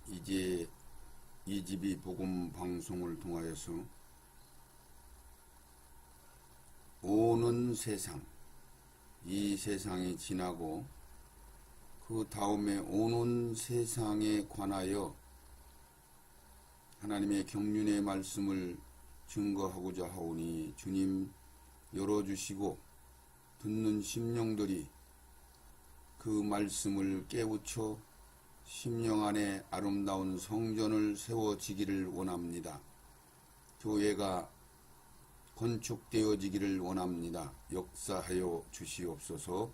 이제 이집이 복음 방송을 통하여서 오는 세상, 이 세상이 지나고 그 다음에 오는 세상에 관하여 하나님의 경륜의 말씀을 증거하고자 하오니 주님 열어주시고 듣는 심령들이 그 말씀을 깨우쳐 심령 안에 아름다운 성전을 세워지기를 원합니다. 교회가 건축되어지기를 원합니다. 역사하여 주시옵소서.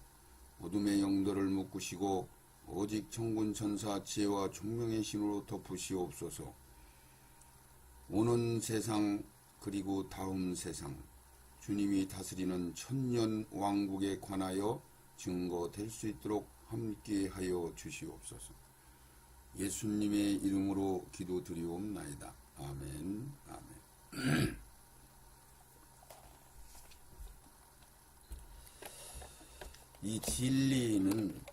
어둠의 영들을 묶으시고 오직 천군 천사 지혜와 총명의 신으로 덮으시옵소서. 오는 세상 그리고 다음 세상 주님이 다스리는 천년 왕국에 관하여 증거될 수 있도록 함께하여 주시옵소서. 예수님의 이름으로 기도드리옵나이다. 아멘. 아멘. 이 진리는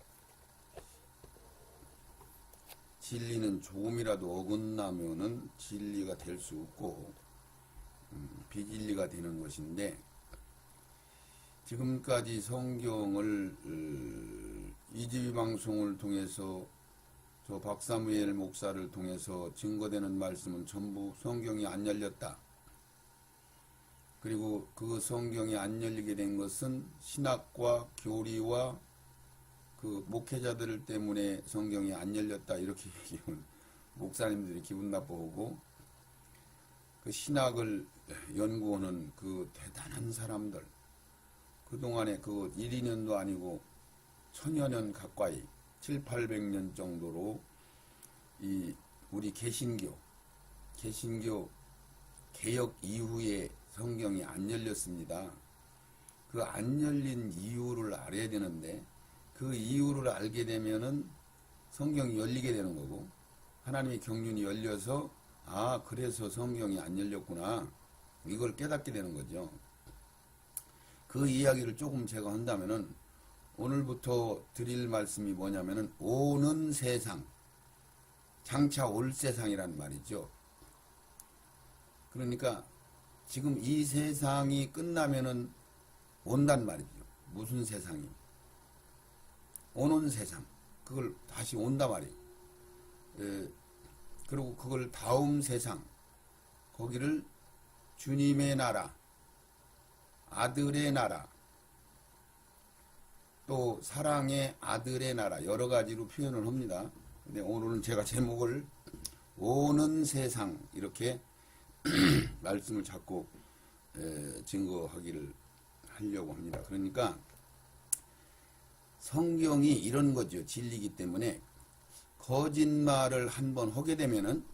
조금이라도 어긋나면은 진리가 될 수 없고 비진리가 되는 것인데, 지금까지 성경을 이집이 방송을 통해서 저 박사무엘 목사를 통해서 증거되는 말씀은 전부 성경이 안 열렸다. 그리고 그 성경이 안 열리게 된 것은 신학과 교리와 그 목회자들 때문에 성경이 안 열렸다, 이렇게 목사님들이 기분 나빠하고, 그 신학을 연구하는 그 대단한 사람들, 그동안에 그 1, 2년도 아니고 1000여 년 가까이 7, 800년 정도로 이 우리 개신교 개혁 이후에 성경이 안 열렸습니다. 그 안 열린 이유를 알아야 되는데, 그 이유를 알게 되면은 성경이 열리게 되는 거고, 하나님의 경륜이 열려서 그래서 성경이 안 열렸구나, 이걸 깨닫게 되는 거죠. 그 이야기를 조금 제가 한다면은, 오늘부터 드릴 말씀이 뭐냐면은 오는 세상, 장차 올 세상이란 말이죠. 그러니까 지금 이 세상이 끝나면은 온단 말이죠. 무슨 세상이? 오는 세상. 그걸 다시 온단 말이에요. 그리고 그걸 다음 세상, 거기를 주님의 나라, 아들의 나라, 또 사랑의 아들의 나라, 여러 가지로 표현을 합니다. 근데 오늘은 제가 제목을 오는 세상 이렇게 말씀을 자꾸 증거하기를 하려고 합니다. 그러니까 성경이 이런 거죠. 진리이기 때문에 거짓말을 한번 하게 되면은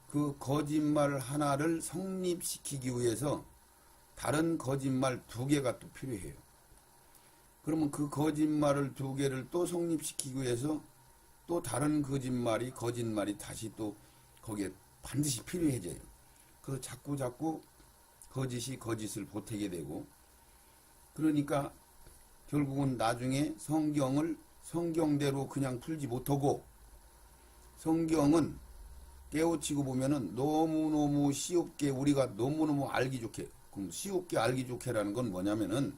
그 거짓말 하나를 성립시키기 위해서 다른 거짓말 2개가 또 필요해요. 그러면 그 거짓말을 2개를 또 성립시키기 위해서 또 다른 거짓말이 다시 또 거기에 반드시 필요해져요. 그래서 자꾸 거짓이 거짓을 보태게 되고, 그러니까 결국은 나중에 성경을 성경대로 그냥 풀지 못하고, 성경은 깨우치고 보면은 너무너무 쉽게 우리가 너무너무 알기 좋게, 그럼 쉽게 알기 좋게라는 건 뭐냐면은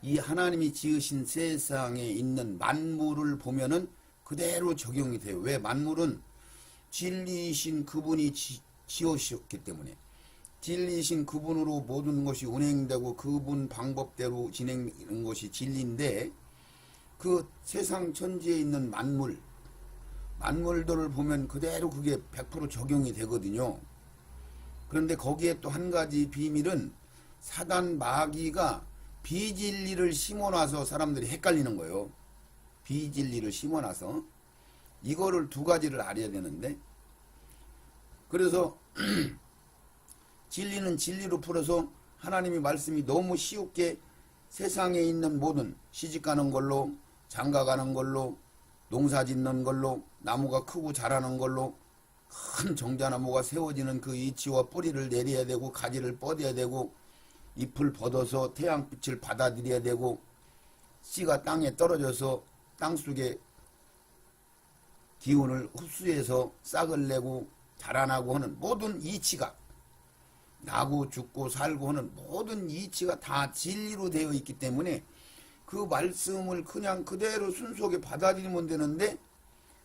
이 하나님이 지으신 세상에 있는 만물을 보면은 그대로 적용이 돼요. 왜? 만물은 진리이신 그분이 지으셨기 때문에, 진리이신 그분으로 모든 것이 운행되고 그분 방법대로 진행되는 것이 진리인데, 그 세상 천지에 있는 만물들을 보면 그대로 그게 100% 적용이 되거든요. 그런데 거기에 또 한 가지 비밀은 사단 마귀가 비진리를 심어놔서 사람들이 헷갈리는 거예요. 비진리를 심어놔서 이거를 2가지를 알아야 되는데, 그래서 진리는 진리로 풀어서 하나님의 말씀이 너무 쉽게 세상에 있는 모든 시집가는 걸로, 장가가는 걸로, 농사 짓는 걸로, 나무가 크고 자라는 걸로, 큰 정자나무가 세워지는 그 이치와 뿌리를 내려야 되고, 가지를 뻗어야 되고, 잎을 벗어서 태양빛을 받아들여야 되고, 씨가 땅에 떨어져서 땅속에 기운을 흡수해서 싹을 내고 자라나고 하는 모든 이치가, 나고 죽고 살고 하는 모든 이치가 다 진리로 되어 있기 때문에 그 말씀을 그냥 그대로 순수하게 받아들이면 되는데,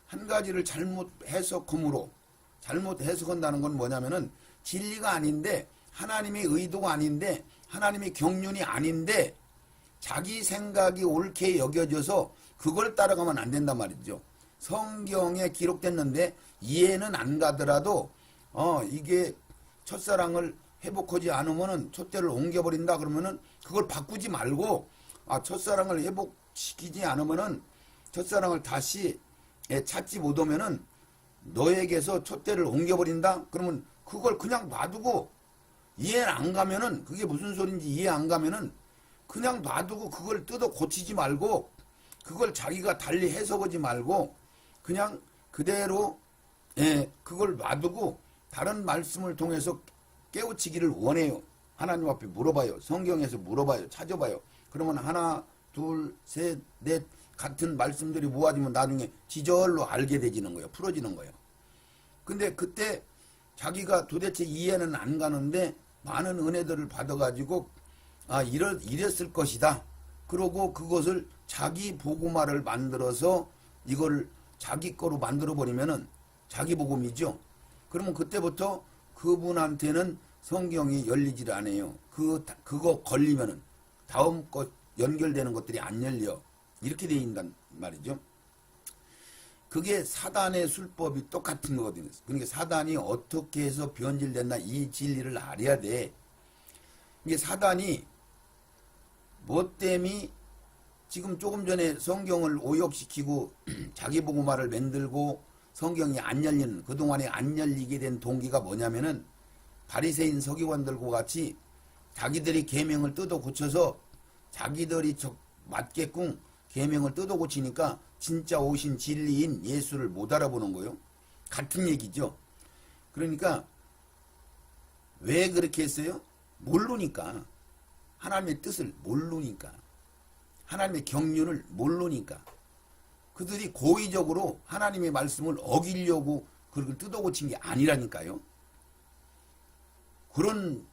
한 가지를 잘못 해석함으로, 잘못 해석한다는 건 뭐냐면은 진리가 아닌데, 하나님의 의도가 아닌데, 하나님의 경륜이 아닌데 자기 생각이 옳게 여겨져서 그걸 따라가면 안 된단 말이죠. 성경에 기록됐는데 이해는 안 가더라도 이게 첫사랑을 회복하지 않으면은 촛대를 옮겨버린다 그러면은 그걸 바꾸지 말고, 첫사랑을 회복시키지 않으면은, 첫사랑을 다시 찾지 못하면은 너에게서 촛대를 옮겨버린다 그러면 그걸 그냥 놔두고, 이해 안 가면은, 그게 무슨 소린지 이해 안 가면은 그냥 놔두고 그걸 뜯어 고치지 말고, 그걸 자기가 달리 해석하지 말고 그냥 그대로 그걸 놔두고 다른 말씀을 통해서 깨우치기를 원해요. 하나님 앞에 물어봐요. 성경에서 물어봐요. 찾아봐요. 그러면 하나, 둘, 셋, 넷 같은 말씀들이 모아지면 나중에 지절로 알게 되지는 거예요. 풀어지는 거예요. 근데 그때 자기가 도대체 이해는 안 가는데 많은 은혜들을 받아가지고 이랬을 것이다. 그러고 그것을 자기 복음화를 만들어서 이걸 자기 거로 만들어 버리면은 자기 복음이죠. 그러면 그때부터 그분한테는 성경이 열리질 않아요. 그거 걸리면은 다음 것 연결되는 것들이 안 열려. 이렇게 되어 있단 말이죠. 그게 사단의 술법이 똑같은 거거든요. 그러니까 사단이 어떻게 해서 변질됐나 이 진리를 알아야 돼. 이게 사단이 뭐 때문에 지금 조금 전에 성경을 오역시키고 자기 복음화를 만들고 성경이 안 열리는, 그동안에 안 열리게 된 동기가 뭐냐면은 바리새인 서기관들과 같이 자기들이 계명을 뜯어 고쳐서 자기들이 맞게끔 계명을 뜯어 고치니까 진짜 오신 진리인 예수를 못 알아보는 거예요. 같은 얘기죠. 그러니까 왜 그렇게 했어요? 모르니까. 하나님의 뜻을 모르니까. 하나님의 경륜을 모르니까. 그들이 고의적으로 하나님의 말씀을 어기려고 그걸 뜯어 고친 게 아니라니까요. 그런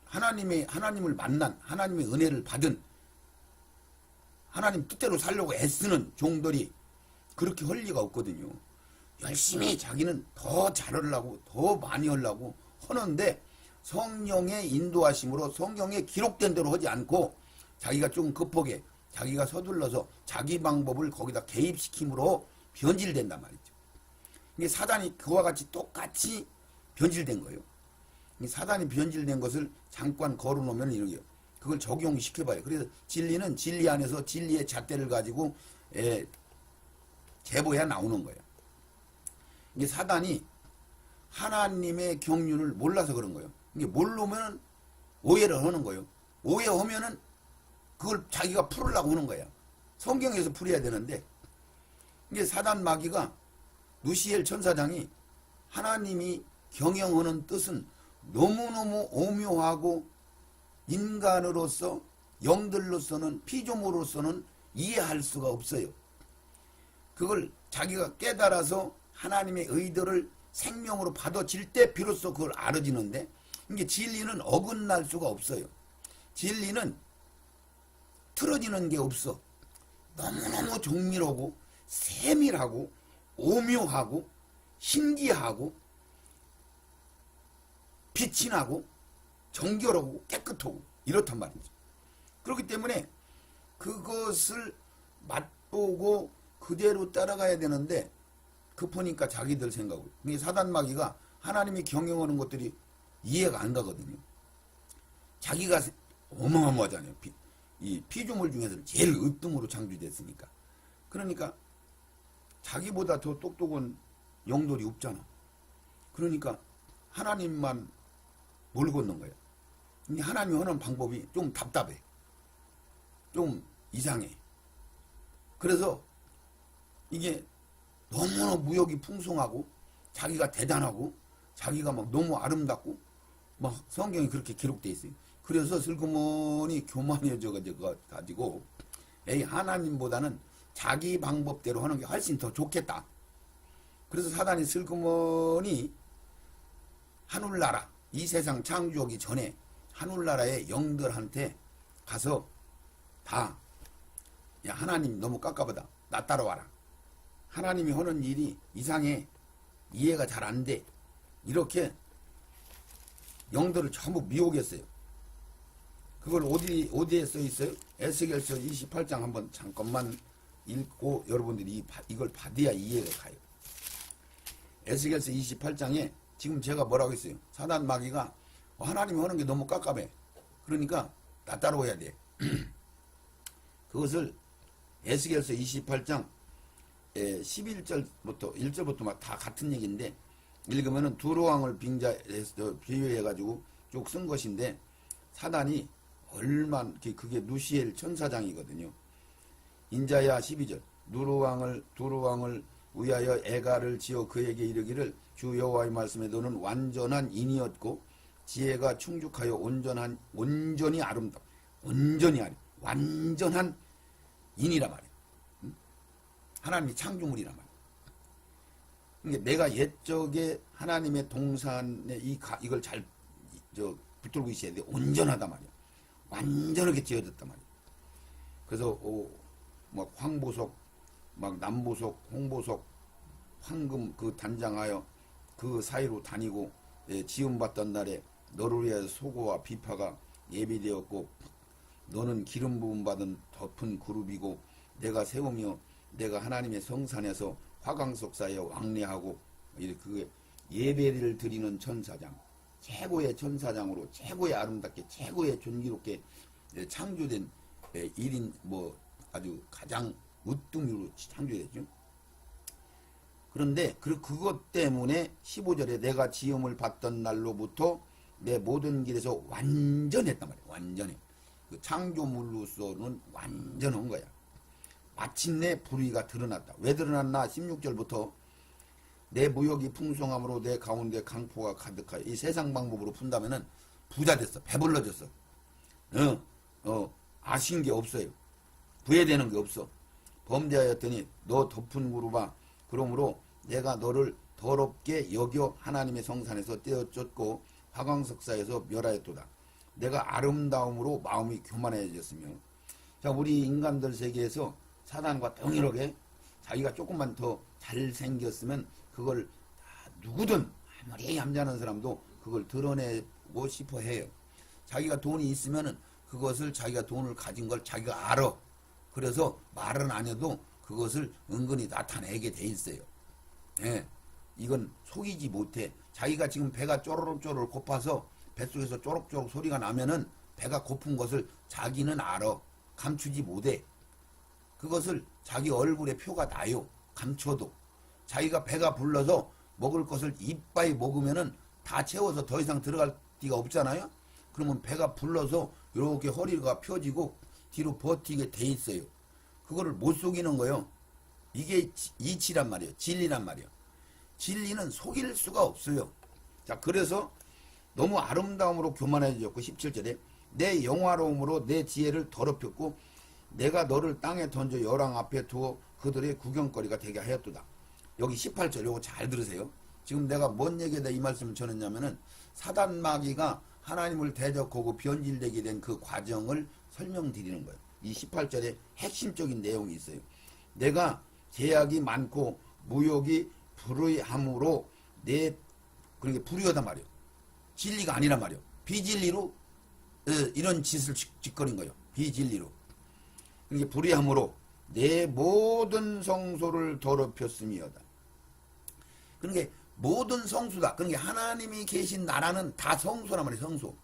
하나님을 만난, 하나님의 은혜를 받은, 하나님 뜻대로 살려고 애쓰는 종들이 그렇게 할 리가 없거든요. 열심히 자기는 더 잘하려고, 더 많이 하려고 하는데 성령의 인도하심으로 성경에 기록된 대로 하지 않고 자기가 좀 급하게, 자기가 서둘러서 자기 방법을 거기다 개입시킴으로 변질된단 말이죠. 이게 사단이 그와 같이 똑같이 변질된 거예요. 사단이 변질된 것을 잠깐 걸어놓으면 이렇게 그걸 적용시켜봐요. 그래서 진리는 진리 안에서 진리의 잣대를 가지고 제보해야 나오는 거예요. 이게 사단이 하나님의 경륜을 몰라서 그런 거예요. 이게 모르면 오해를 하는 거예요. 오해하면은 그걸 자기가 풀으려고 하는 거야. 성경에서 풀어야 되는데, 이게 사단 마귀가 누시엘 천사장이 하나님이 경영하는 뜻은 너무너무 오묘하고 인간으로서, 영들로서는, 피조물로서는 이해할 수가 없어요. 그걸 자기가 깨달아서 하나님의 의도를 생명으로 받아질 때 비로소 그걸 알아지는데, 이게 진리는 어긋날 수가 없어요. 진리는 틀어지는 게 없어. 너무너무 정밀하고 세밀하고 오묘하고 신기하고 빛이 나고 정결하고 깨끗하고 이렇단 말이죠. 그렇기 때문에 그것을 맛보고 그대로 따라가야 되는데 급하니까 자기들 생각으로. 사단 마귀가 하나님이 경영하는 것들이 이해가 안 가거든요. 자기가 어마어마하잖아요. 이 피조물 중에서 제일 으뜸으로 창조됐으니까. 그러니까 자기보다 더 똑똑한 영들이 없잖아. 그러니까 하나님만 몰고 걷는 거야. 근데 하나님이 하는 방법이 좀 답답해. 좀 이상해. 그래서 이게 너무나 무역이 풍성하고 자기가 대단하고 자기가 막 너무 아름답고 막 성경이 그렇게 기록돼 있어요. 그래서 슬그머니 교만해져 가지고 하나님보다는 자기 방법대로 하는 게 훨씬 더 좋겠다. 그래서 사단이 슬그머니 하늘나라, 이 세상 창조하기 전에 하늘나라의 영들한테 가서 다, 야, 하나님 너무 깝깝하다. 나 따라와라. 하나님이 하는 일이 이상해. 이해가 잘 안 돼. 이렇게 영들을 전부 미혹했어요. 그걸 어디에 써 있어요? 에스겔서 28장 한번 잠깐만 읽고 여러분들이 이걸 받아야 이해가 가요. 에스겔서 28장에 지금 제가 뭐라고 했어요? 사단 마귀가 하나님이 하는 게 너무 깝깝해. 그러니까 나 따라와야 돼. 그것을 에스겔서 28장 11절부터 1절부터 막 다 같은 얘기인데 읽으면은 두로왕을 비유해가지고 쭉 쓴 것인데 사단이 그게 누시엘 천사장이거든요. 인자야 12절 두로왕을 위하여 애가를 지어 그에게 이르기를 주 여호와의 말씀에 너는 완전한 인이었고 지혜가 충족하여 온전히 아름다워. 완전한 인이란 말이야. 하나님의 창조물이란 말이야. 그러니까 내가 옛적에 하나님의 동산에 이걸 잘 붙들고 있어야 돼. 온전하단 말이야. 완전하게 지어졌단 말이야. 그래서 막 황보석, 막 남보석, 홍보석, 황금 그 단장하여 그 사이로 다니고 지음받던 날에 너를 위하여 소고와 비파가 예비되었고 너는 기름 부음 받은 덮은 그룹이고 내가 세우며 내가 하나님의 성산에서 화강석 사이에 왕래하고 이렇게 예배를 드리는 천사장, 최고의 천사장으로 최고의 아름답게 최고의 존귀롭게 창조된 일인 아주 가장 으뜸으로 창조됐죠. 그런데 그것 때문에 15절에 내가 지음을 받던 날로부터 내 모든 길에서 완전했단 말이에요. 완전해. 그 창조물로서는 완전한 거야. 마침내 불의가 드러났다. 왜 드러났나? 16절부터 내 무역이 풍성함으로 내 가운데 강포가 가득하여 이 세상 방법으로 푼다면은 부자 됐어. 배불러졌어. 아쉬운 게 없어요. 부해되는 게 없어. 범죄하였더니 너 덮은 그루바 그러므로 내가 너를 더럽게 여겨 하나님의 성산에서 떼어쫓고 화광석사에서 멸하였도다. 내가 아름다움으로 마음이 교만해졌으며 자 우리 인간들 세계에서 사단과 동일하게 자기가 조금만 더 잘생겼으면 그걸 누구든 아무리 얌전한 사람도 그걸 드러내고 싶어 해요. 자기가 돈이 있으면은 그것을 자기가 돈을 가진 걸 자기가 알아. 그래서 말은 안 해도 그것을 은근히 나타내게 돼 있어요. 예. 이건 속이지 못해. 자기가 지금 배가 쪼르륵쪼르륵 고파서 뱃속에서 쪼록쪼록 소리가 나면은 배가 고픈 것을 자기는 알아. 감추지 못해. 그것을 자기 얼굴에 표가 나요. 감춰도. 자기가 배가 불러서 먹을 것을 이빠이 먹으면은 다 채워서 더 이상 들어갈 데가 없잖아요. 그러면 배가 불러서 이렇게 허리가 펴지고 뒤로 버티게 돼 있어요. 그거를 못 속이는 거예요. 이게 이치란 말이에요. 진리란 말이에요. 진리는 속일 수가 없어요. 자, 그래서 너무 아름다움으로 교만해졌고 17절에 내 영화로움으로 내 지혜를 더럽혔고 내가 너를 땅에 던져 열왕 앞에 두어 그들의 구경거리가 되게 하였도다. 여기 18절 요거 잘 들으세요. 지금 내가 뭔 얘기에다 이 말씀을 전했냐면은 사단 마귀가 하나님을 대적하고 변질되게 된 그 과정을 설명드리는 거예요. 이 18절에 핵심적인 내용이 있어요. 내가 제약이 많고 무욕이 불의함으로 그러니까 불의하단 말이에요. 진리가 아니란 말이에요. 비진리로 이런 짓을 짓거린 거예요. 비진리로. 그러니까 불의함으로 내 모든 성소를 더럽혔음이여다. 그러니까 모든 성수다. 그러니까 하나님이 계신 나라는 다 성소란 말이에요. 성소.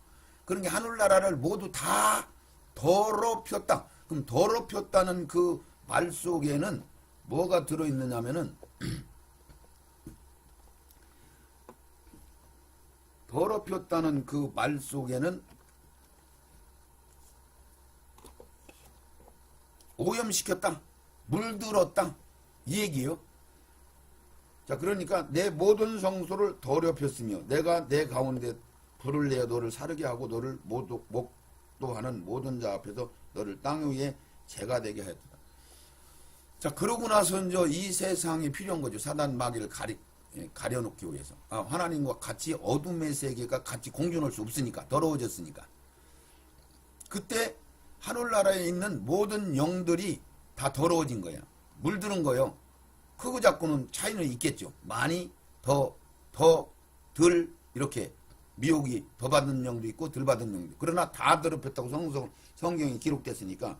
그러니까 하늘나라를 모두 다 더럽혔다. 그럼 더럽혔다는 그 말 속에는 뭐가 들어있느냐면은 더럽혔다는 그 말 속에는 오염시켰다. 물들었다. 이 얘기예요. 자, 그러니까 내 모든 성소를 더럽혔으며 내가 내 가운데 불을 내어 너를 사르게 하고 너를 목도하는 모든 자 앞에서 너를 땅 위에 재가 되게 하였다. 자, 그러고 나서 이제 이 세상이 필요한 거죠. 사단 마귀를 가려놓기 위해서. 하나님과 같이 어둠의 세계가 같이 공존할 수 없으니까. 더러워졌으니까. 그때 하늘나라에 있는 모든 영들이 다 더러워진 거야. 물드는 거요. 크고 작고는 차이는 있겠죠. 많이, 덜, 이렇게 미혹이 더 받은 영도 있고 덜 받은 영도 있고. 그러나 다 더럽혔다고 성경이 기록됐으니까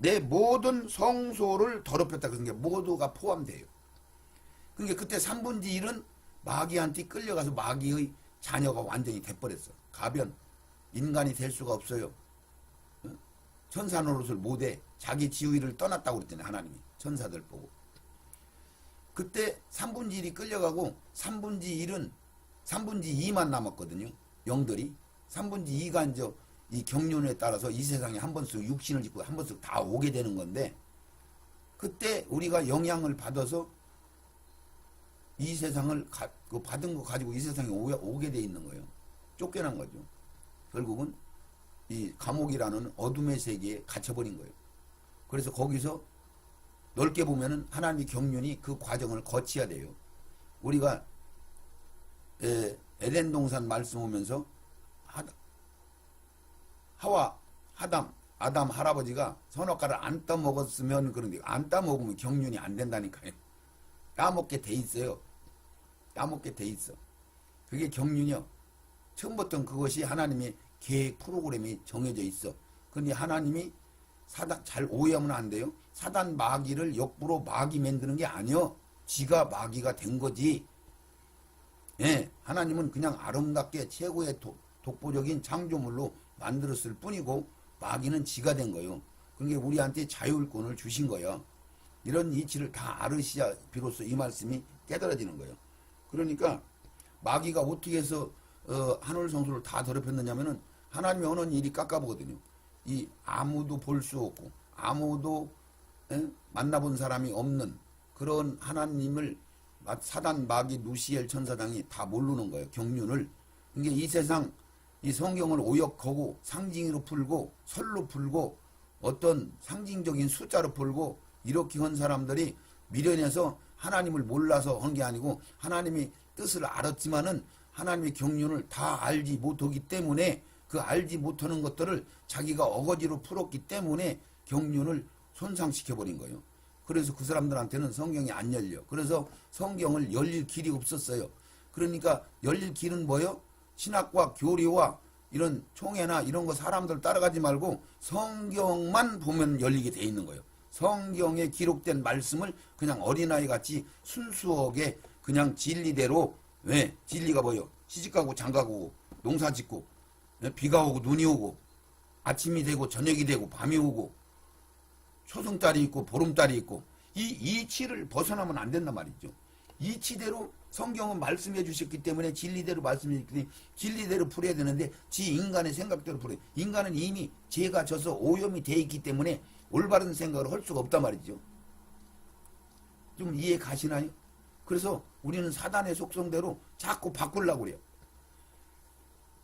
내 모든 성소를 더럽혔다. 그런 게 모두가 포함돼요. 그러니까 그때 3분의 1은 마귀한테 끌려가서 마귀의 자녀가 완전히 돼버렸어. 가변. 인간이 될 수가 없어요. 천사 노릇을 못해. 자기 지위를 떠났다고 그랬더니 하나님이 천사들 보고. 그때 3분의 1이 끌려가고 3분의 2만 남았거든요. 영들이. 3분의 2가 이제 이 경륜에 따라서 이 세상에 한 번씩 육신을 짓고 한 번씩 다 오게 되는 건데, 그때 우리가 영향을 받아서 이 세상을 받은 거 가지고 이 세상에 오게 돼 있는 거예요. 쫓겨난 거죠. 결국은 이 감옥이라는 어둠의 세계에 갇혀버린 거예요. 그래서 거기서 넓게 보면은 하나님의 경륜이 그 과정을 거쳐야 돼요. 우리가 에덴 동산 말씀 오면서 아담 할아버지가 선악과를 안 따먹었으면, 그런데 안 따먹으면 경륜이 안 된다니까요. 따먹게 돼 있어요. 따먹게 돼 있어. 그게 경륜이요. 처음부터 그것이 하나님의 계획 프로그램이 정해져 있어. 근데 하나님이 잘 오해하면 안 돼요. 사단 마귀를 역부로 마귀 만드는 게 아니요. 지가 마귀가 된 거지. 예, 하나님은 그냥 아름답게 최고의 독보적인 창조물로 만들었을 뿐이고 마귀는 지가 된 거예요. 그러니까 우리한테 자율권을 주신 거예요. 이런 이치를 다 알으시야 비로소 이 말씀이 깨달아지는 거예요. 그러니까 마귀가 어떻게 해서 하늘 성소를 다 더럽혔느냐면은 하나님이 어느 일이 깎아보거든요. 이 아무도 볼 수 없고 아무도 만나본 사람이 없는 그런 하나님을 사단 마귀 누시엘 천사장이 다 모르는 거예요. 경륜을. 그러니까 이 세상 이 성경을 오역하고 상징으로 풀고 설로 풀고 어떤 상징적인 숫자로 풀고 이렇게 한 사람들이 미련해서 하나님을 몰라서 한 게 아니고 하나님이 뜻을 알았지만은 하나님의 경륜을 다 알지 못하기 때문에 그 알지 못하는 것들을 자기가 어거지로 풀었기 때문에 경륜을 손상시켜버린 거예요. 그래서 그 사람들한테는 성경이 안 열려. 그래서 성경을 열릴 길이 없었어요. 그러니까 열릴 길은 뭐예요? 신학과 교리와 이런 총회나 이런 거 사람들 따라가지 말고 성경만 보면 열리게 돼 있는 거예요. 성경에 기록된 말씀을 그냥 어린아이 같이 순수하게 그냥 진리대로, 왜? 진리가 뭐예요? 시집가고 장가고 농사 짓고 비가 오고 눈이 오고 아침이 되고 저녁이 되고 밤이 오고 초승달이 있고 보름달이 있고 이 이치를 벗어나면 안 된단 말이죠. 이치대로 성경은 말씀해 주셨기 때문에 진리대로 말씀해 주셨기 때문에 진리대로 풀어야 되는데 지 인간의 생각대로 풀어요. 인간은 이미 죄가 져서 오염이 돼 있기 때문에 올바른 생각을 할 수가 없단 말이죠. 좀 이해 가시나요? 그래서 우리는 사단의 속성대로 자꾸 바꾸려고 그래요.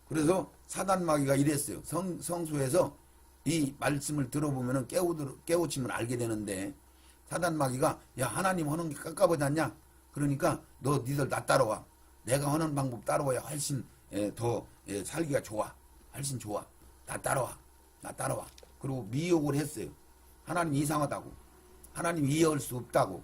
그래서 사단 마귀가 이랬어요. 성소에서 이 말씀을 들어보면 깨우침을 알게 되는데 사단 마귀가 야 하나님 하는 게 깎아보지 않냐? 그러니까 니들 나 따라와. 내가 하는 방법 따라와야 훨씬 더 살기가 좋아. 훨씬 좋아. 나 따라와. 나 따라와. 그리고 미혹을 했어요. 하나님 이상하다고. 하나님 이해할 수 없다고.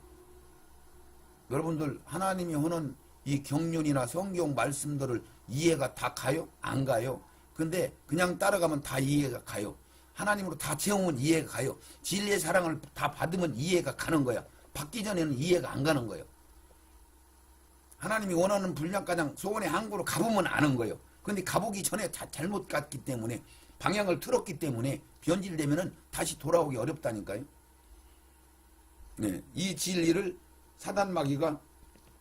여러분들 하나님이 하는 이 경륜이나 성경 말씀들을 이해가 다 가요? 안 가요? 근데 그냥 따라가면 다 이해가 가요. 하나님으로 다 채우면 이해가 가요. 진리의 사랑을 다 받으면 이해가 가는 거야. 받기 전에는 이해가 안 가는 거예요. 하나님이 원하는 분량가장 소원의 항구로 가보면 아는 거예요. 근데 가보기 전에 다 잘못 갔기 때문에 방향을 틀었기 때문에 변질되면은 다시 돌아오기 어렵다니까요. 네, 이 진리를 사단 마귀가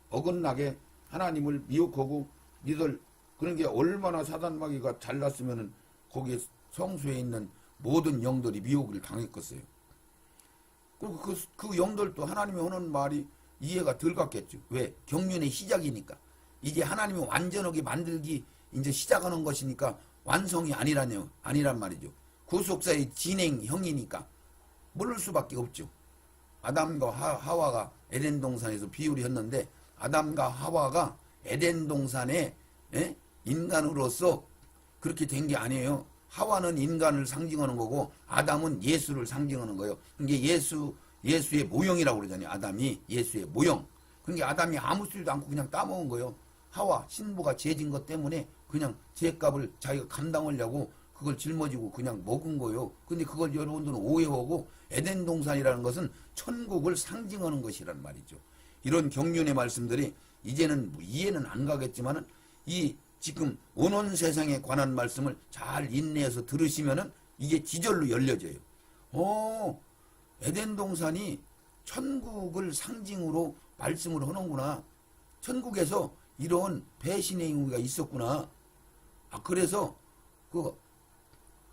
어긋나게 하나님을 미혹하고 니들 그런 게 얼마나 사단 마귀가 잘났으면은 거기에 성소에 있는 모든 영들이 미혹을 당했겠어요. 그리고 그 영들도 하나님이 하는 말이 이해가 덜 갔겠죠. 왜? 경륜의 시작이니까. 이제 하나님이 완전하게 만들기 이제 시작하는 것이니까 완성이 아니란 말이죠. 구속사의 진행형이니까 모를 수밖에 없죠. 아담과 하와가 에덴 동산에서 비유를 했는데 아담과 하와가 에덴 동산에 인간으로서 그렇게 된 게 아니에요. 하와는 인간을 상징하는 거고 아담은 예수를 상징하는 거예요. 이게 예수의 모형이라고 그러잖아요. 아담이 예수의 모형. 그러니까 아담이 아무 소리도 않고 그냥 따먹은 거예요. 하와 신부가 죄진 것 때문에 그냥 죄값을 자기가 감당하려고 그걸 짊어지고 그냥 먹은 거예요. 근데 그걸 여러분들은 오해하고 에덴 동산이라는 것은 천국을 상징하는 것이란 말이죠. 이런 경륜의 말씀들이 이제는 이해는 안 가겠지만은 이 지금 오는 세상에 관한 말씀을 잘 인내해서 들으시면은 이게 지절로 열려져요. 에덴 동산이 천국을 상징으로 말씀을 하는구나. 천국에서 이런 배신의 행위가 있었구나. 그래서 그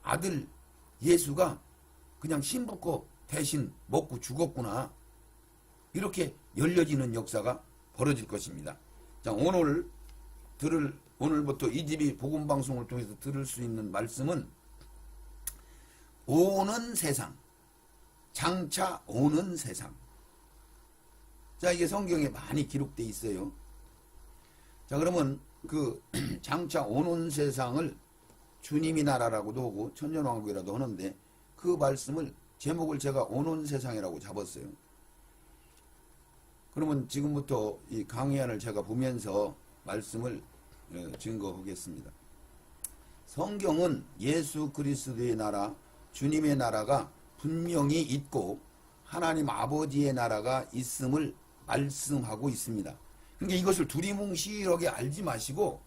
아들 예수가 그냥 신부 거 대신 먹고 죽었구나. 이렇게 열려지는 역사가 벌어질 것입니다. 자, 오늘부터 이 집이 복음방송을 통해서 들을 수 있는 말씀은 오는 세상, 장차 오는 세상. 자, 이게 성경에 많이 기록되어 있어요. 자, 그러면 그 장차 오는 세상을 주님이 나라라고도 하고 천년왕국이라도 하는데 그 말씀을 제목을 제가 오는 세상이라고 잡았어요. 그러면 지금부터 이 강의안을 제가 보면서 말씀을 증거하겠습니다. 성경은 예수 그리스도의 나라, 주님의 나라가 분명히 있고 하나님 아버지의 나라가 있음을 말씀하고 있습니다. 그러니까 이것을 두리뭉실하게 알지 마시고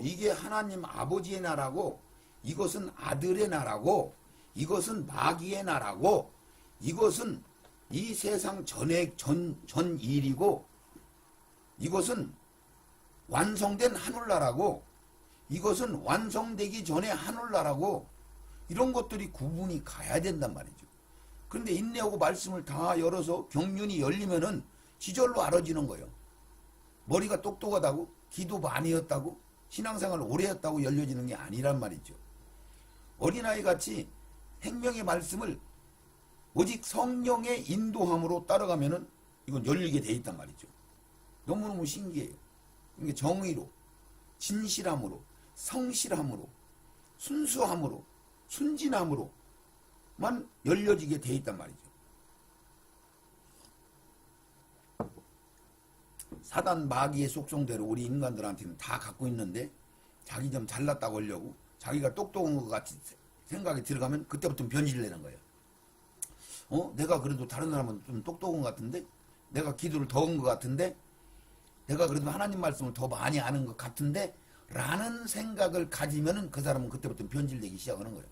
이게 하나님 아버지의 나라고 이것은 아들의 나라고 이것은 마귀의 나라고 이것은 이 세상 전 일이고 이것은 완성된 하늘나라고 이것은 완성되기 전에 하늘나라고 이런 것들이 구분이 가야 된단 말이죠. 그런데 인내하고 말씀을 다 열어서 경륜이 열리면은 지절로 알아지는 거예요. 머리가 똑똑하다고 기도 많이 했다고 신앙생활 오래 했다고 열려지는 게 아니란 말이죠. 어린아이 같이 생명의 말씀을 오직 성령의 인도함으로 따라가면은 이건 열리게 돼 있단 말이죠. 너무너무 신기해요. 이게 정의로, 진실함으로, 성실함으로, 순수함으로, 순진함으로만 열려지게 돼 있단 말이죠. 사단 마귀의 속성대로 우리 인간들한테는 다 갖고 있는데 자기 좀 잘났다고 하려고 자기가 똑똑한 것 같이 생각이 들어가면 그때부터 변질되는 거예요. 내가 그래도 다른 사람은 좀 똑똑한 것 같은데 내가 기도를 더 한 것 같은데 내가 그래도 하나님 말씀을 더 많이 아는 것 같은데 라는 생각을 가지면은 그 사람은 그때부터 변질되기 시작하는 거예요.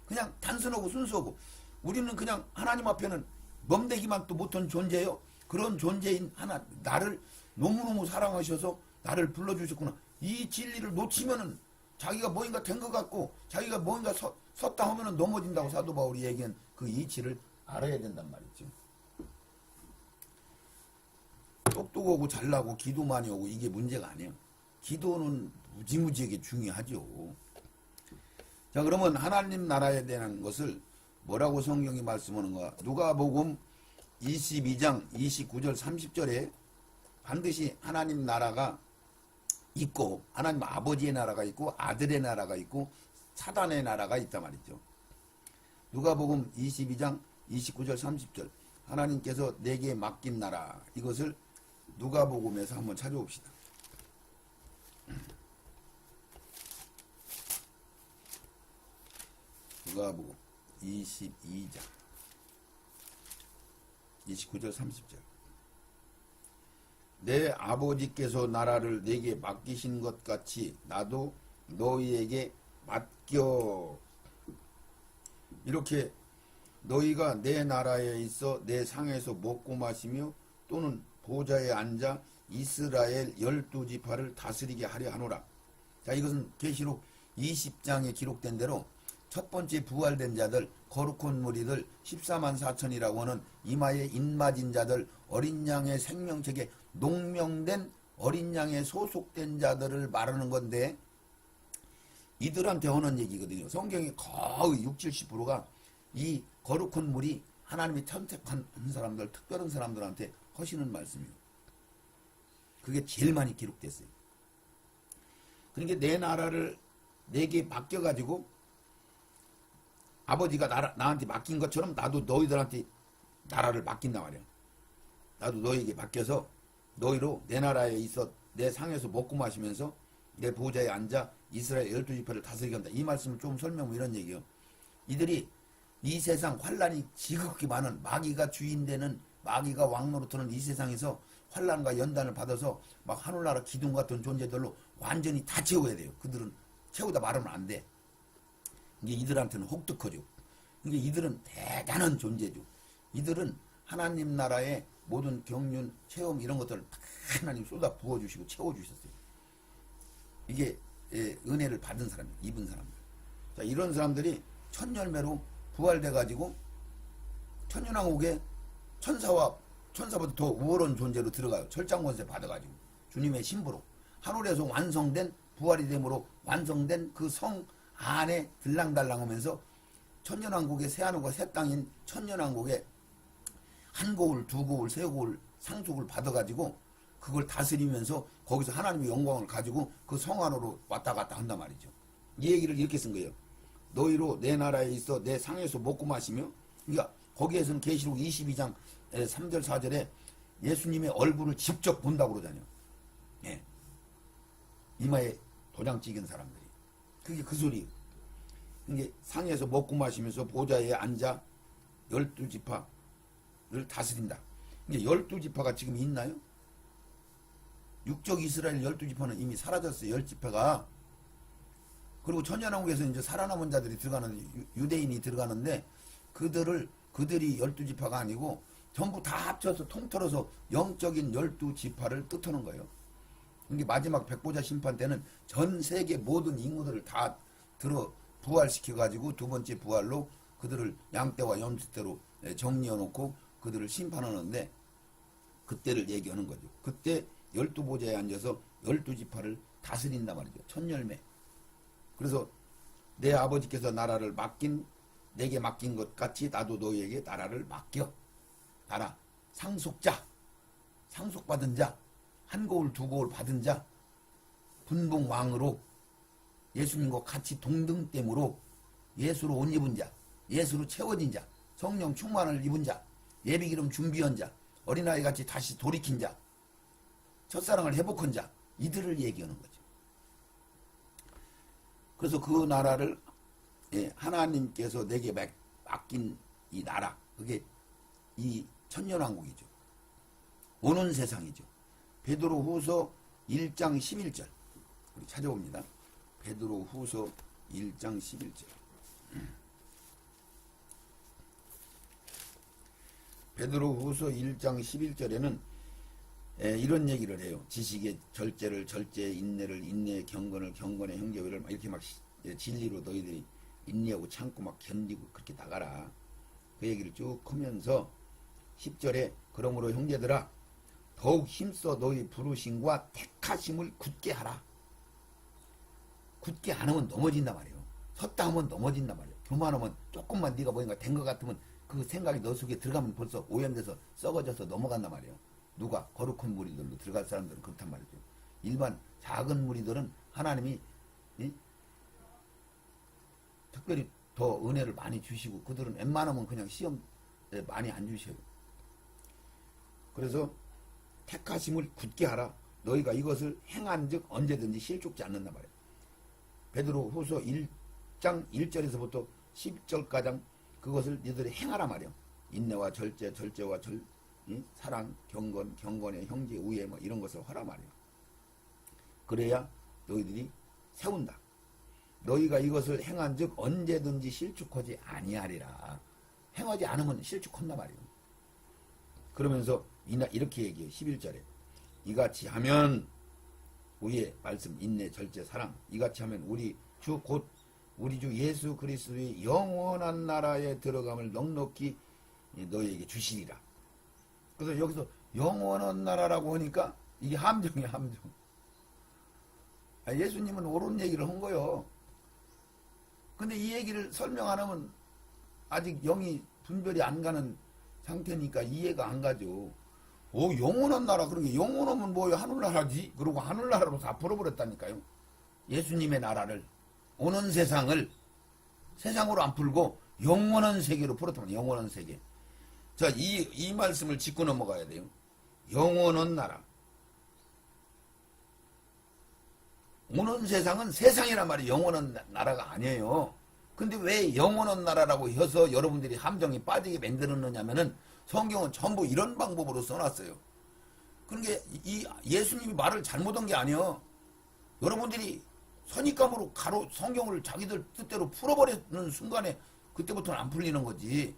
그냥 단순하고 순수하고 우리는 그냥 하나님 앞에는 멈대기만 또 못한 존재예요. 그런 존재인 하나 나를 너무너무 사랑하셔서 나를 불러주셨구나. 이 진리를 놓치면은 자기가 뭔가 된 것 같고 자기가 뭔가 섰다 하면은 넘어진다고 사도 바울이 얘기한 그 이치를 알아야 된단 말이죠. 똑똑하고 잘나고 기도 많이 오고 이게 문제가 아니에요. 기도는 무지무지하게 중요하죠. 자, 그러면 하나님 나라에 대한 것을 뭐라고 성경이 말씀하는가? 누가복음 22장 29절 30절에 반드시 하나님 나라가 있고 하나님 아버지의 나라가 있고 아들의 나라가 있고 사단의 나라가 있단 말이죠. 누가복음 22장 29절 30절 하나님께서 내게 맡긴 나라 이것을 누가복음에서 한번 찾아봅시다. 누가복음 22장 29절 30절 내 아버지께서 나라를 내게 맡기신 것 같이 나도 너희에게 맡겨. 이렇게 너희가 내 나라에 있어 내 상에서 먹고 마시며 또는 보좌에 앉아 이스라엘 12지파를 다스리게 하려 하노라. 자, 이것은 계시록 20장에 기록된 대로 첫 번째 부활된 자들, 거룩한 무리들, 14만 4천이라고 하는 이마에 인맞은 자들, 어린 양의 생명책에 농명된 어린 양에 소속된 자들을 말하는 건데 이들한테 하는 얘기거든요. 성경의 거의 60, 70%가 이 거룩한 물이 하나님이 선택한 사람들, 특별한 사람들한테 하시는 말씀이에요. 그게 제일 많이 기록됐어요. 그러니까 내 나라를 내게 맡겨가지고 아버지가 나한테 맡긴 것처럼 나도 너희들한테 나라를 맡긴단 말이야. 나도 너희에게 맡겨서 너희로 내 나라에 있어 내 상에서 먹고 마시면서 내 보좌에 앉아 이스라엘 12지파를 다스리게 한다. 이 말씀을 좀 설명하면 이런 얘기예요. 이들이 이 세상 환란이 지극히 많은 마귀가 주인되는 마귀가 왕노릇하는 이 세상에서 환란과 연단을 받아서 막 하늘나라 기둥 같은 존재들로 완전히 다 채워야 돼요. 그들은 채우다 말하면 안 돼. 이게 이들한테는 혹독하죠. 이게 이들은 대단한 존재죠. 이들은 하나님 나라의 모든 경륜, 체험 이런 것들을 다 하나님 쏟아 부어주시고 채워주셨어요. 이게 은혜를 받은 사람이에요. 입은 사람들. 자, 이런 사람들이 천열매로 부활돼가지고 천년왕국에 천사보다 더 우월한 존재로 들어가요. 철장권세 받아가지고 주님의 신부로 하늘에서 완성된 부활이 됨으로 완성된 그 성 안에 들랑달랑하면서 천년왕국의 새하늘과 새 땅인 천년왕국에 한 고울, 두 고울, 세 고울 상속을 받아가지고 그걸 다스리면서 거기서 하나님의 영광을 가지고 그 성 안으로 왔다 갔다 한단 말이죠. 이 얘기를 이렇게 쓴 거예요. 너희로 내 나라에 있어 내 상에서 먹고 마시며, 그러니까 거기에서는 계시록 22장 3절 4절에 예수님의 얼굴을 직접 본다고 그러잖아요. 예. 이마에 도장 찍은 사람들이. 그게 그 소리예요. 이게 상에서 먹고 마시면서 보좌에 앉아 12지파를 다스린다. 이게 12지파가 지금 있나요? 육적 이스라엘 12지파는 이미 사라졌어요. 10지파가. 그리고 천년왕국에서 이제 살아남은 자들이 들어가는, 유대인이 들어가는데 그들이 12지파가 아니고 전부 다 합쳐서 통틀어서 영적인 12지파를 뜻하는 거예요. 이게 마지막 백보자 심판 때는 전 세계 모든 인구들을 다 부활시켜가지고 두 번째 부활로 그들을 양떼와 염소떼로 정리해 놓고 그들을 심판하는데 그때를 얘기하는 거죠. 그때 12보좌에 앉아서 12지파를 다스린단 말이죠. 천열매. 그래서 내 아버지께서 나라를 내게 맡긴 것 같이 나도 너희에게 나라를 맡겨. 나라. 상속자. 상속받은 자. 한 고울 두 고울 받은 자. 분봉왕으로 예수님과 같이 동등됨으로 예수로 옷 입은 자. 예수로 채워진 자. 성령 충만을 입은 자. 예비기름 준비한 자. 어린아이같이 다시 돌이킨 자. 첫사랑을 회복한 자. 이들을 얘기하는 거죠. 그래서 그 나라를 하나님께서 내게 맡긴 이 나라, 그게 이 천년왕국이죠. 오는 세상이죠. 베드로후서 1장 11절 우리 찾아봅니다. 베드로후서 1장 11절. 베드로후서 1장 11절에는 이런 얘기를 해요. 지식의 절제를 절제, 인내를 인내, 경건을 경건의 형제를 막 이렇게 막 진리로 너희들이 인내하고 참고 막 견디고 그렇게 나가라. 그 얘기를 쭉 하면서 10절에 그러므로 형제들아 더욱 힘써 너희 부르심과 택하심을 굳게 하라. 굳게 안 하면 넘어진단 말이에요. 섰다 하면 넘어진단 말이에요. 교만하면 조금만 네가 뭔가 된 것 같으면 그 생각이 너 속에 들어가면 벌써 오염돼서 썩어져서 넘어간단 말이에요. 누가? 거룩한 무리들로 들어갈 사람들은 그렇단 말이죠. 일반 작은 무리들은 하나님이 특별히 더 은혜를 많이 주시고 그들은 웬만하면 그냥 시험 많이 안 주셔요. 그래서 택하심을 굳게 하라. 너희가 이것을 행한 즉 언제든지 실족지 않는단 말이에요. 베드로 후서 1장 1절에서부터 10절까지 그것을 너희들이 행하라 말이에요. 인내와 절제, 절제와 사랑, 경건, 경건의 형제, 우애 뭐 이런 것을 하라 말이에요. 그래야 너희들이 세운다. 너희가 이것을 행한 즉 언제든지 실축하지 아니하리라. 행하지 않으면 실축한단 말이에요. 그러면서 이렇게 얘기해요. 11절에 이같이 하면 우리의 말씀, 인내, 절제, 사랑 이같이 하면 우리 주 곧 우리 주 예수 그리스도의 영원한 나라에 들어감을 넉넉히 너희에게 주시리라. 그래서 여기서 영원한 나라라고 하니까 이게 함정이야, 함정. 예수님은 옳은 얘기를 한 거요. 근데 이 얘기를 설명 안 하면 아직 영이 분별이 안 가는 상태니까 이해가 안 가죠. 영원한 나라, 그러게 영원하면 뭐예요? 하늘나라지? 그러고 하늘나라로 다 풀어버렸다니까요. 예수님의 나라를, 오는 세상을 세상으로 안 풀고 영원한 세계로 풀었다면 영원한 세계. 자, 이 말씀을 짚고 넘어가야 돼요. 영원한 나라. 오는 세상은 세상이란 말이 영원한 나라가 아니에요. 근데 왜 영원한 나라라고 해서 여러분들이 함정에 빠지게 만들었느냐면은 성경은 전부 이런 방법으로 써놨어요. 그러니까 이 예수님이 말을 잘못한 게 아니에요. 여러분들이 선입감으로 성경을 자기들 뜻대로 풀어버리는 순간에 그때부터는 안 풀리는 거지.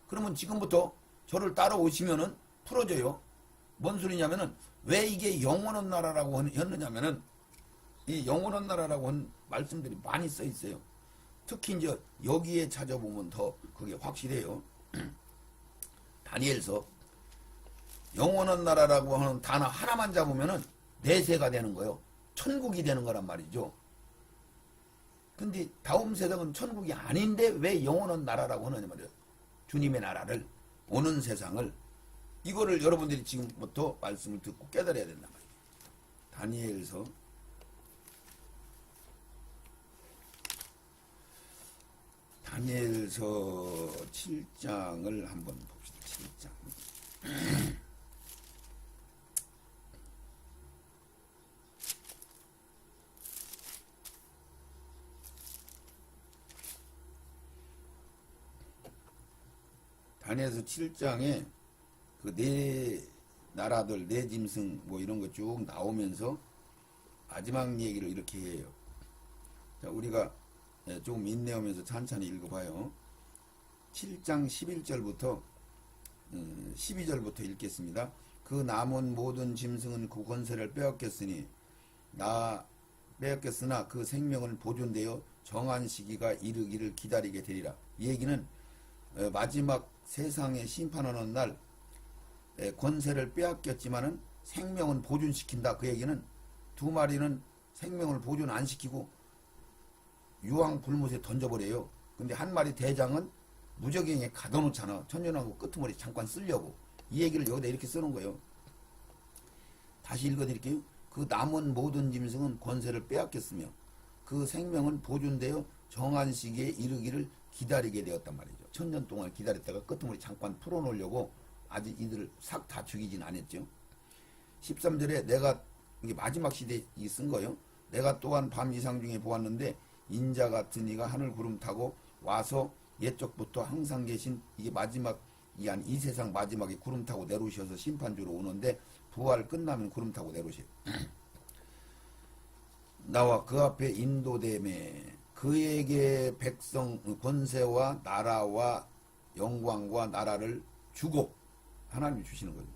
그러면 지금부터 저를 따라오시면은 풀어져요. 뭔 소리냐면은 왜 이게 영원한 나라라고 했느냐면은 이 영원한 나라라고 한 말씀들이 많이 써 있어요. 특히 이제 여기에 찾아보면 더 그게 확실해요. 다니엘서 영원한 나라라고 하는 단어 하나만 잡으면은 내세가 되는 거예요. 천국이 되는 거란 말이죠. 근데 다음 세상은 천국이 아닌데 왜 영원한 나라라고 하느냐 말이에요. 주님의 나라를, 오는 세상을. 이거를 여러분들이 지금부터 말씀을 듣고 깨달아야 된단 말이에요. 다니엘서 7장을 한번 봅시다. 7장. 다니엘서 7장에 그 네 나라들, 네 짐승 뭐 이런 거 쭉 나오면서 마지막 얘기를 이렇게 해요. 자, 우리가 조금 인내하면서 천천히 읽어봐요. 7장 11절부터 12절부터 읽겠습니다. 그 남은 모든 짐승은 그 권세를 빼앗겼으나 그 생명은 보존되어 정한 시기가 이르기를 기다리게 되리라. 이 얘기는 마지막 세상에 심판하는 날 권세를 빼앗겼지만은 생명은 보존시킨다. 그 얘기는 두 마리는 생명을 보존 안 시키고 유황 불못에 던져버려요. 근데 한 마리 대장은 무적행에 가둬놓잖아. 천년왕국 끄트머리 잠깐 쓰려고. 이 얘기를 여기다 이렇게 쓰는 거예요. 다시 읽어드릴게요. 그 남은 모든 짐승은 권세를 빼앗겼으며 그 생명은 보존되어 정한 시기에 이르기를 기다리게 되었단 말이죠. 천년 동안 기다렸다가 끄트머리 잠깐 풀어놓으려고 아직 이들을 싹 다 죽이진 않았죠. 13절에 내가, 이게 마지막 시대에 쓴 거예요. 내가 또한 밤 이상 중에 보았는데 인자 같은 이가 하늘 구름 타고 와서 옛적부터 항상 계신, 이게 마지막 이 세상 마지막에 구름 타고 내려오셔서 심판주로 오는데 부활 끝나면 구름 타고 내려오셔요. 나와 그 앞에 인도됨에 그에게 백성 권세와 나라와 영광과 나라를 주고, 하나님이 주시는 거죠.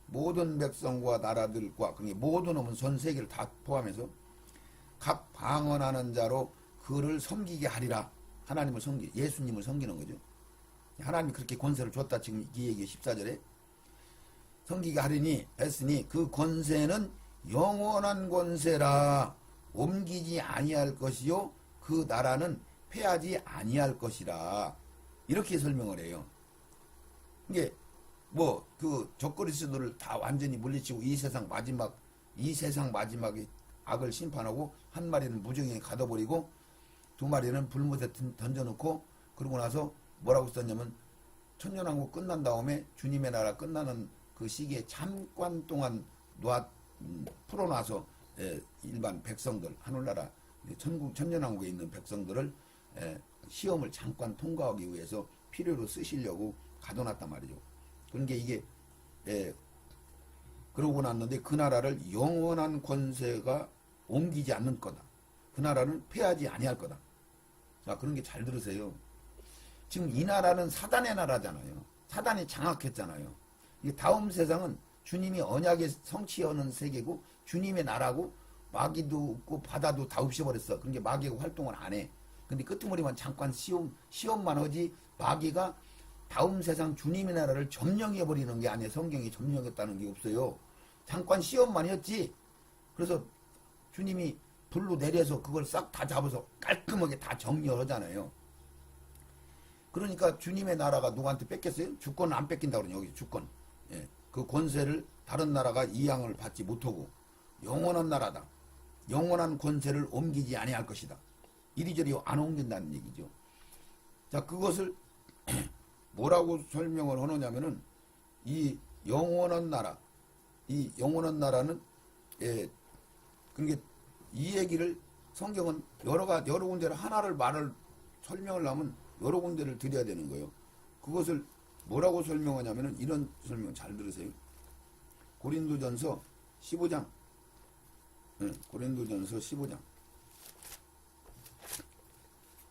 모든 백성과 나라들과, 그러니까 모든 놈은 전 세계를 다 포함해서 각 방언하는 자로 그를 섬기게 하리라. 하나님을 예수님을 섬기는 거죠. 하나님이 그렇게 권세를 줬다. 지금 이 얘기 14절에 섬기게 하리니 했으니 그 권세는 영원한 권세라. 옮기지 아니할 것이요 그 나라는 패하지 아니할 것이라. 이렇게 설명을 해요. 이게 뭐 그 적그리스도를 다 완전히 물리치고 이 세상 마지막에 악을 심판하고 한 마리는 무정에 가둬버리고 두 마리는 불못에 던져놓고, 그러고 나서 뭐라고 썼냐면 천년왕국 끝난 다음에 주님의 나라 끝나는 그 시기에 잠깐 동안 풀어놔서 일반 백성들, 하늘나라 천년왕국에 있는 백성들을 시험을 잠깐 통과하기 위해서 필요로 쓰시려고 가둬놨단 말이죠. 그러니까 이게 그러고 났는데 그 나라를 영원한 권세가 옮기지 않는 거다. 그 나라는 패하지 아니할 거다. 자, 그런 게 잘 들으세요. 지금 이 나라는 사단의 나라잖아요. 사단이 장악했잖아요. 이 다음 세상은 주님이 언약의 성취하는 세계고 주님의 나라고, 마귀도 없고 바다도 다 없애버렸어. 그러니까 마귀가 활동을 안 해. 근데 끄트머리만 잠깐 시험만 하지, 마귀가 다음 세상 주님의 나라를 점령해버리는 게 아니에요. 성경이 점령했다는 게 없어요. 잠깐 시험만 했지. 그래서 주님이 불로 내려서 그걸 싹 다 잡아서 깔끔하게 다 정리하잖아요. 그러니까 주님의 나라가 누구한테 뺏겼어요? 주권 안 뺏긴다 그러죠. 여기 주권. 예. 그 권세를 다른 나라가 이양을 받지 못하고 영원한 나라다. 영원한 권세를 옮기지 아니할 것이다. 이리저리 안 옮긴다는 얘기죠. 자, 그것을 뭐라고 설명을 하느냐면은 이 영원한 나라는 그러니까 이 얘기를 성경은 여러 군데를 하나를 설명을 하면 여러 군데를 드려야 되는 거예요. 그것을 뭐라고 설명하냐면은 이런 설명 잘 들으세요. 고린도전서 15장. 고린도전서 15장.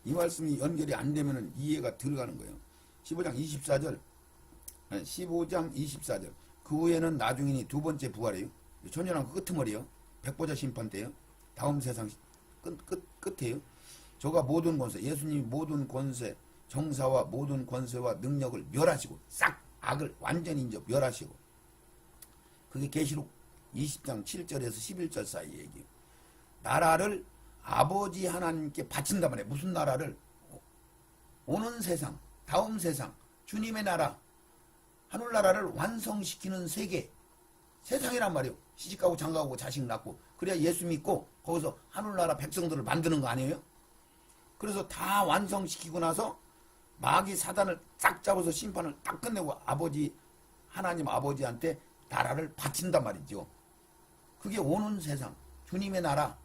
이 말씀이 연결이 안 되면은 이해가 들어가는 거예요. 15장 24절. 15장 24절. 그 후에는 나중이니 두 번째 부활이에요. 천연왕국 끄트머리요. 백보자 심판 때요. 다음 세상 끝에요. 저가 모든 권세, 예수님이 모든 권세, 정사와 모든 권세와 능력을 멸하시고 싹 악을 완전히 이제 멸하시고, 그게 계시록 20장 7절에서 11절 사이 얘기예요. 나라를 아버지 하나님께 바친단 말이에요. 무슨 나라를? 오는 세상, 다음 세상, 주님의 나라, 하늘나라를 완성시키는 세상이란 말이에요. 시집가고 장가가고 자식 낳고 그래야 예수 믿고 거기서 하늘나라 백성들을 만드는 거 아니에요? 그래서 다 완성시키고 나서 마귀 사단을 딱 잡아서 심판을 딱 끝내고 하나님 아버지한테 나라를 바친단 말이죠. 그게 오는 세상, 주님의 나라,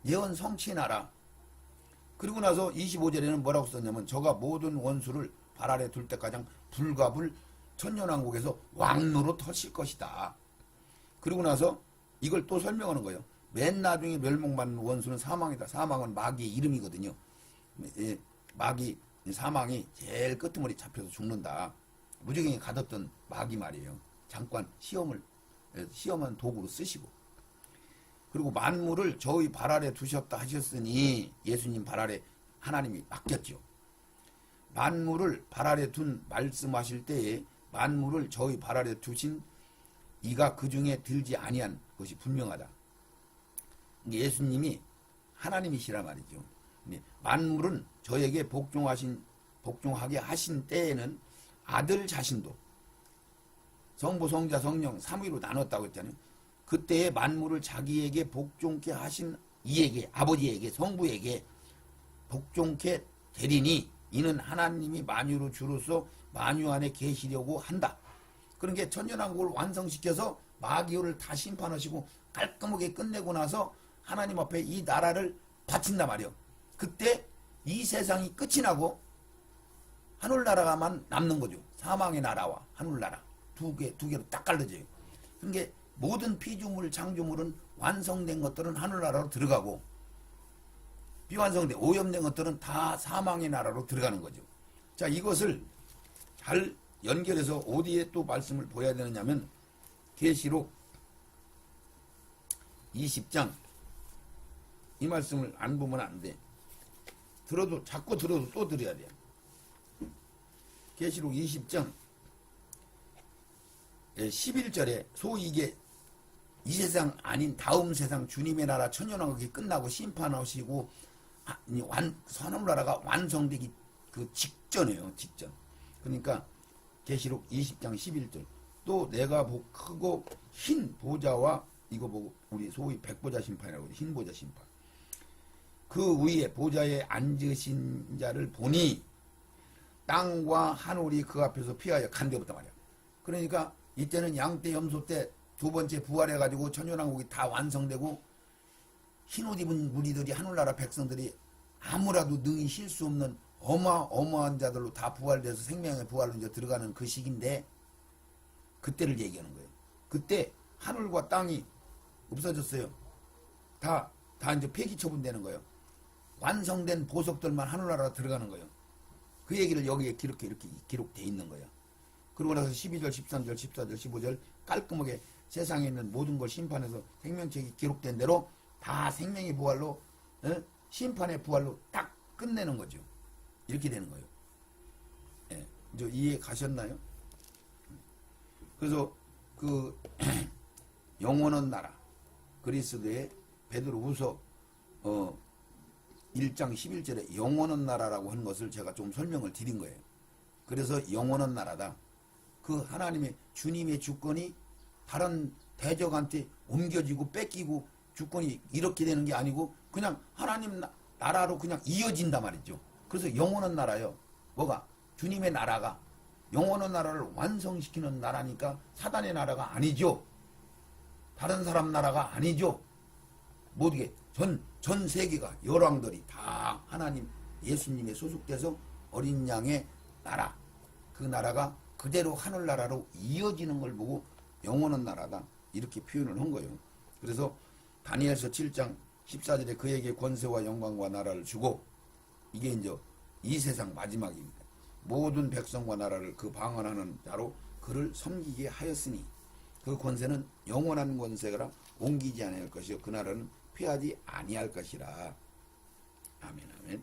예언 성취의 나라. 그리고 나서 25절에는 뭐라고 썼냐면 저가 모든 원수를 발 아래 둘 때까지 불과 불 천년왕국에서 왕노로 터칠 것이다. 그리고 나서 이걸 또 설명하는 거예요. 맨 나중에 멸망받는 원수는 사망이다. 사망은 마귀의 이름이거든요. 사망이 제일 끄트머리 잡혀서 죽는다. 무지경에 가뒀던 마귀 말이에요. 잠깐 시험한 도구로 쓰시고. 그리고 만물을 저희 발 아래 두셨다 하셨으니 예수님 발 아래 하나님이 맡겼죠. 만물을 발 아래 둔 말씀하실 때에 만물을 저희 발 아래 두신 이가 그 중에 들지 아니한 것이 분명하다. 예수님이 하나님이시라 말이죠. 만물은 저에게 복종하게 하신 때에는 아들 자신도 성부, 성자, 성령 삼위로 나눴다고 했잖아요. 그때에 만물을 자기에게 복종케 하신 이에게, 아버지에게, 성부에게 복종케 되리니 이는 하나님이 만유로 주로서 만유 안에 계시려고 한다. 그러니까 천년왕국을 완성시켜서 마귀를 다 심판하시고 깔끔하게 끝내고 나서 하나님 앞에 이 나라를 바친단 말이에요. 그때 이 세상이 끝이 나고 하늘나라가만 남는 거죠. 사망의 나라와 하늘나라 두 개로 딱 갈라져요. 그러니까 모든 피조물, 창조물은 완성된 것들은 하늘나라로 들어가고 비완성된 오염된 것들은 다 사망의 나라로 들어가는 거죠. 자, 이것을 잘 연결해서 어디에 또 말씀을 보여야 되느냐면 계시록 20장 이 말씀을 안 보면 안 돼. 자꾸 들어도 또 들어야 돼. 계시록 20장 11절에 소위 이게 이 세상 아닌 다음 세상 주님의 나라 천년왕국이 끝나고 심판하시고 선함나라가 완성되기 그 직전이에요. 직전. 그러니까 계시록 20장 11절 또 내가 크고 흰 보좌와 이거 보고 우리 소위 백보자 심판이라고 그러죠. 흰 보좌 심판. 그 위에 보좌에 앉으신 자를 보니 땅과 하늘이 그 앞에서 피하여 간대었단 말이야. 그러니까 이때는 양떼 염소 때 두 번째 부활해가지고 천년왕국이 다 완성되고 흰옷 입은 무리들이 하늘나라 백성들이 아무라도 능히 쉴 수 없는 어마어마한 자들로 다 부활돼서 생명의 부활로 이제 들어가는 그 시기인데 그때를 얘기하는 거예요. 그때 하늘과 땅이 없어졌어요. 다 이제 폐기 처분되는 거예요. 완성된 보석들만 하늘나라로 들어가는 거예요. 그 얘기를 여기에 이렇게 기록되어 있는 거예요. 그러고 나서 12절, 13절, 14절, 15절 깔끔하게 세상에 있는 모든 걸 심판해서 생명책이 기록된 대로 다 생명의 부활로 심판의 부활로 딱 끝내는 거죠. 이렇게 되는 거예요. 예, 이제 이해 가셨나요? 그래서 그 영원한 나라 그리스도의 베드로후서 1장 11절에 영원한 나라라고 한 것을 제가 좀 설명을 드린 거예요. 그래서 영원한 나라다. 그 하나님의 주님의 주권이 다른 대적한테 옮겨지고 뺏기고 주권이 이렇게 되는 게 아니고 그냥 하나님 나라로 그냥 이어진단 말이죠. 그래서 영원한 나라요. 뭐가? 주님의 나라가 영원한 나라를 완성시키는 나라니까 사단의 나라가 아니죠. 다른 사람 나라가 아니죠. 모두게 전 세계가 열왕들이 다 하나님 예수님에 소속돼서 어린 양의 나라, 그 나라가 그대로 하늘나라로 이어지는 걸 보고 영원한 나라다 이렇게 표현을 한 거예요. 그래서 다니엘서 7장 14절에 그에게 권세와 영광과 나라를 주고, 이게 이제 이 세상 마지막입니다. 모든 백성과 나라를 그 방언하는 자로 그를 섬기게 하였으니 그 권세는 영원한 권세라 옮기지 아니할 것이요 그 나라는 피하지 아니할 것이라. 아멘 아멘.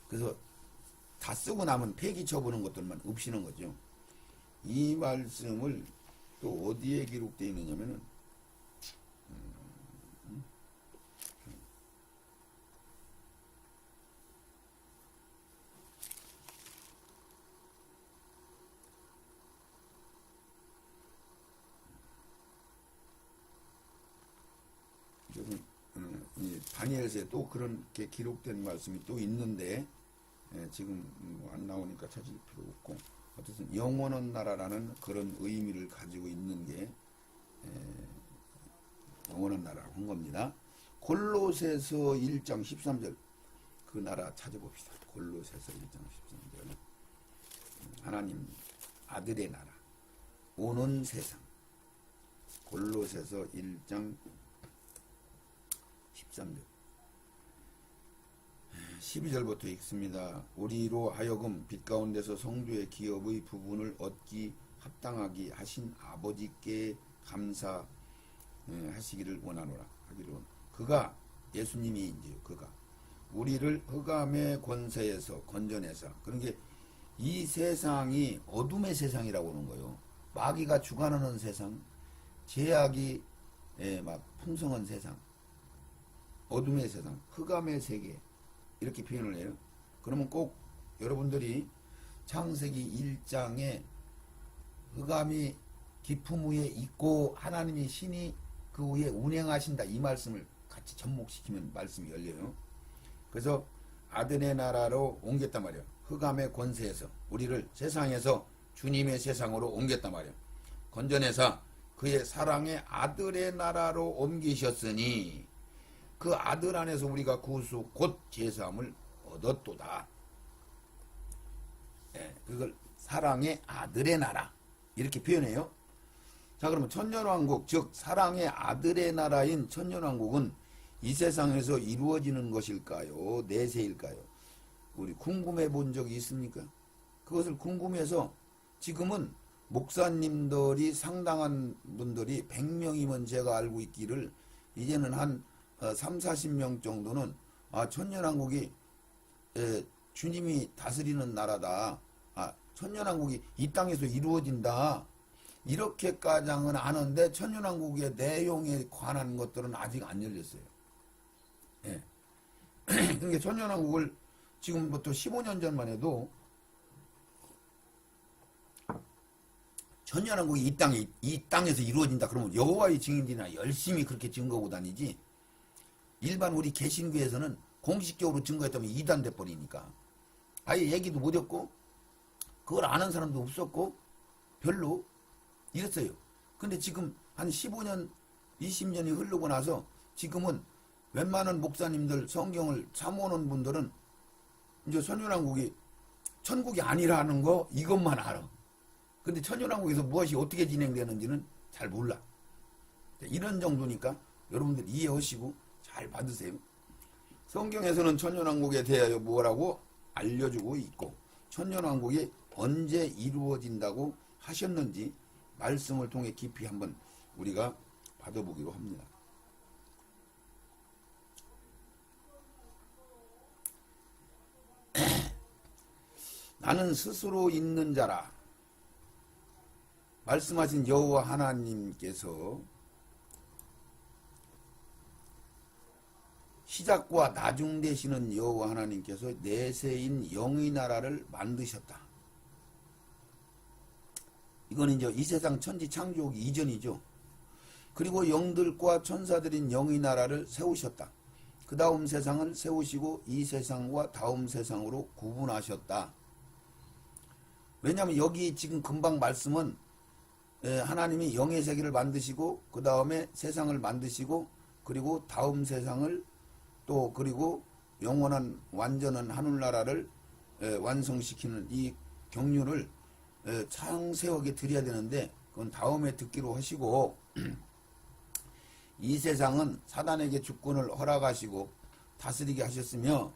그래서 다 쓰고 나면 폐기 쳐보는 것들만 없이는 거죠. 이 말씀을 또 어디에 기록되어 있느냐면은 다니엘서에 또 그렇게 기록된 말씀이 또 있는데 지금 안 나오니까 찾을 필요 없고, 어쨌든 영원한 나라라는 그런 의미를 가지고 있는 게 영원한 나라라고 한 겁니다. 골로새서 1장 13절 그 나라 찾아봅시다. 골로새서 1장 13절 하나님 아들의 나라 오는 세상. 골로새서 1장 13절 12절부터 읽습니다. 우리로 하여금 빛 가운데서 성도의 기업의 부분을 얻기 합당하게 하신 아버지께 감사하시기를 원하노라. 그가 예수님이 이제 그가 우리를 흑암의 권세에서 건져내사. 그러니까 이 세상이 어둠의 세상이라고 하는 거예요. 마귀가 주관하는 세상, 죄악이 막 풍성한 세상, 어둠의 세상, 흑암의 세계 이렇게 표현을 해요. 그러면 꼭 여러분들이 창세기 1장에 흑암이 깊음 위에 있고 하나님이 신이 그 위에 운행하신다 이 말씀을 같이 접목시키면 말씀이 열려요. 그래서 아들의 나라로 옮겼단 말이에요. 흑암의 권세에서 우리를 세상에서 주님의 세상으로 옮겼단 말이에요. 건져내사 그의 사랑의 아들의 나라로 옮기셨으니 그 아들 안에서 우리가 구수 곧 제사함을 얻었도다. 그걸 사랑의 아들의 나라 이렇게 표현해요. 자, 그러면 천년왕국, 즉 사랑의 아들의 나라인 천년왕국은 이 세상에서 이루어지는 것일까요? 내세일까요? 우리 궁금해 본 적이 있습니까? 그것을 궁금해서 지금은 목사님들이 상당한 분들이 100명이면 제가 알고 있기를 이제는 한 3, 40명 정도는 천년왕국이 주님이 다스리는 나라다. 천년왕국이 이 땅에서 이루어진다. 이렇게까지는 아는데 천년왕국의 내용에 관한 것들은 아직 안 열렸어요. 그러니까 천년왕국을 지금부터 15년 전만 해도 천년왕국이 이 땅에서 이루어진다. 그러면 여호와의 증인들이나 열심히 그렇게 증거하고 다니지. 일반 우리 개신교에서는 공식적으로 증거했다면 이단 돼버리니까 아예 얘기도 못했고 그걸 아는 사람도 없었고 별로 이랬어요. 근데 지금 한 15년 20년이 흐르고 나서 지금은 웬만한 목사님들 성경을 참모는 분들은 이제 천년왕국이 천국이 아니라는 거 이것만 알아. 근데 천년왕국에서 무엇이 어떻게 진행되는지는 잘 몰라. 이런 정도니까 여러분들 이해하시고 잘 받으세요. 성경에서는 천년왕국에 대하여 뭐라고 알려주고 있고 천년왕국이 언제 이루어진다고 하셨는지 말씀을 통해 깊이 한번 우리가 받아보기로 합니다. 나는 스스로 있는 자라 말씀하신 여호와 하나님께서 시작과 나중 되시는 여호와 하나님께서 내세인 영의 나라를 만드셨다. 이건 이제 이 세상 천지 창조하기 이전이죠. 그리고 영들과 천사들인 영의 나라를 세우셨다. 그 다음 세상을 세우시고 이 세상과 다음 세상으로 구분하셨다. 왜냐하면 여기 지금 금방 말씀은 하나님이 영의 세계를 만드시고 그 다음에 세상을 만드시고 그리고 다음 세상을 또 그리고 영원한 완전한 하늘나라를 완성시키는 이 경륜을 창세하게 드려야 되는데 그건 다음에 듣기로 하시고 이 세상은 사단에게 주권을 허락하시고 다스리게 하셨으며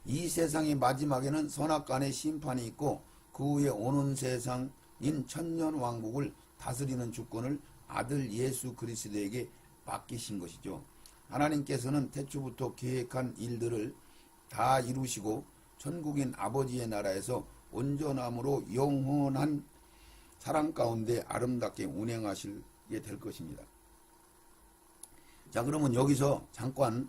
이 세상의 마지막에는 선악간의 심판이 있고 그 후에 오는 세상인 천년왕국을 다스리는 주권을 아들 예수 그리스도에게 맡기신 것이죠. 하나님께서는 태초부터 계획한 일들을 다 이루시고 천국인 아버지의 나라에서 온전함으로 영원한 사랑 가운데 아름답게 운행하시게 될 것입니다. 자, 그러면 여기서 잠깐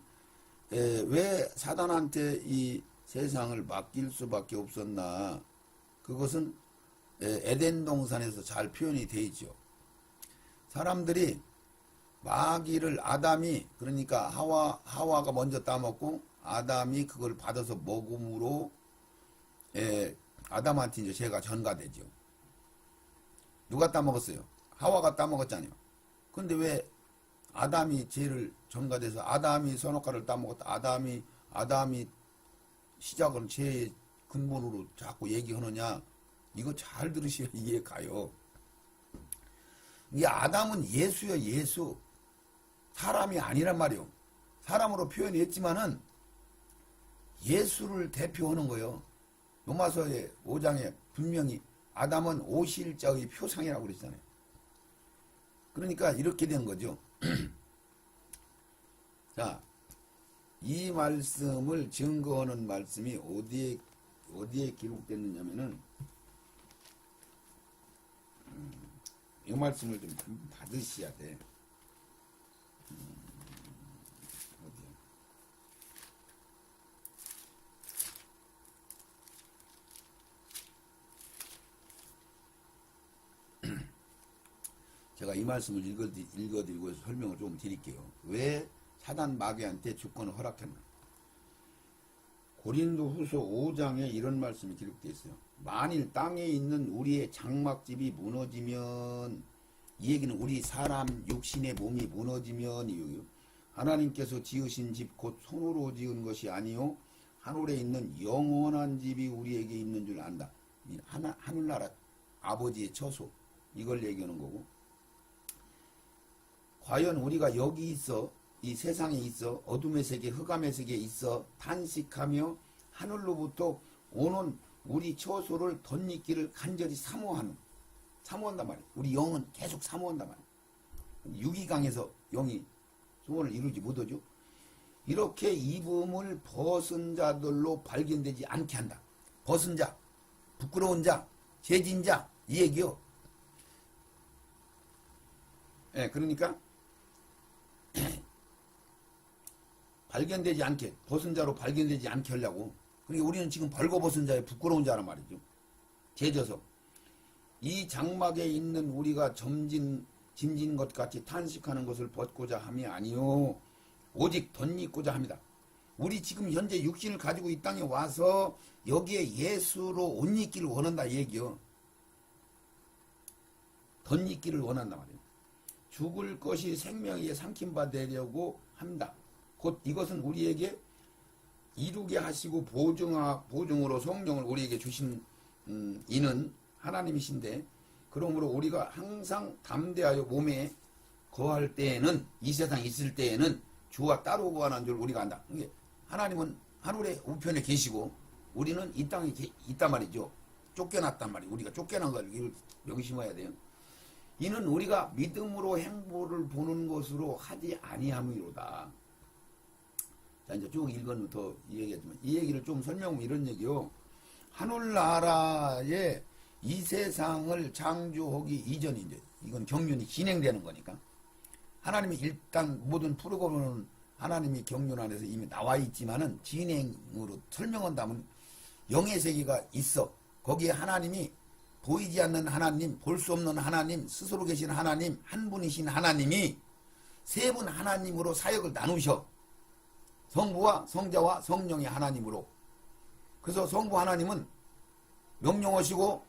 왜 사단한테 이 세상을 맡길 수밖에 없었나? 그것은 에덴 동산에서 잘 표현이 되어 있죠. 사람들이 마귀를 아담이 그러니까 하와가 먼저 따먹고 아담이 그걸 받아서 먹음으로 아담한테 이제 죄가 전가되죠. 누가 따먹었어요? 하와가 따먹었잖아요. 근데 왜 아담이 죄를 전가돼서 아담이 선악과를 따먹었다. 아담이 시작은 죄의 근본으로 자꾸 얘기하느냐? 이거 잘 들으셔야 이해 가요. 이 아담은 예수야, 예수. 사람이 아니란 말이요. 사람으로 표현했지만은 예수를 대표하는 거예요. 로마서의 5장에 분명히 아담은 오실자의 표상이라고 그랬잖아요. 그러니까 이렇게 된 거죠. 자, 이 말씀을 증거하는 말씀이 어디에 기록됐느냐면은 이 말씀을 좀 받으셔야 돼. 제가 이 말씀을 읽어드리고 설명을 좀 드릴게요. 왜 사단 마귀한테 주권을 허락했나? 고린도 후서 5장에 이런 말씀이 기록되어 있어요. 만일 땅에 있는 우리의 장막집이 무너지면, 이 얘기는 우리 사람 육신의 몸이 무너지면 이유요. 하나님께서 지으신 집 곧 손으로 지은 것이 아니요 하늘에 있는 영원한 집이 우리에게 있는 줄 안다. 하늘나라 아버지의 처소, 이걸 얘기하는 거고, 과연 우리가 여기 있어, 이 세상에 있어, 어둠의 세계, 흑암의 세계에 있어 탄식하며 하늘로부터 오는 우리 처소를 덧입기를 간절히 사모한단 말이에요. 우리 영은 계속 사모한단 말이에요. 유기강에서 영이 소원을 이루지 못하죠. 이렇게 입음을 벗은 자들로 발견되지 않게 한다. 벗은 자, 부끄러운 자, 죄진 자, 이 얘기요. 그러니까 발견되지 않게, 벗은 자로 발견되지 않게 하려고. 그러니까 우리는 지금 벌거벗은 자의 부끄러운 자란 말이죠. 죄져서. 이 장막에 있는 우리가 짐진 것 같이 탄식하는 것을 벗고자 함이 아니요 오직 덧입고자 합니다. 우리 지금 현재 육신을 가지고 이 땅에 와서 여기에 예수로 옷 입기를 원한다 얘기요. 덧입기를 원한단 말이에요. 죽을 것이 생명에 삼킴바 되려고 합니다. 곧 이것은 우리에게 이루게 하시고 보증으로 성령을 우리에게 주신 이는 하나님이신데, 그러므로 우리가 항상 담대하여 몸에 거할 때에는, 이 세상에 있을 때에는 주와 따로 거하는 줄 우리가 안다. 하나님은 하늘의 우편에 계시고 우리는 이 땅에 있단 말이죠. 쫓겨났단 말이에요. 우리가 쫓겨난 걸 명심해야 돼요. 이는 우리가 믿음으로 행보를 보는 것으로 하지 아니함이로다. 자, 이제 쭉 읽으면 더 얘기하지만, 이 얘기를 좀 설명하면 이런 얘기요. 하늘나라에 이 세상을 창조하기 이전에 이제 이건 경륜이 진행되는 거니까 하나님이 일단 모든 프로그램은 하나님이 경륜 안에서 이미 나와 있지만은 진행으로 설명한다면 영의 세계가 있어. 거기에 하나님이 보이지 않는 하나님, 볼 수 없는 하나님, 스스로 계신 하나님, 한 분이신 하나님이 세 분 하나님으로 사역을 나누셔. 성부와 성자와 성령의 하나님으로. 그래서 성부 하나님은 명령하시고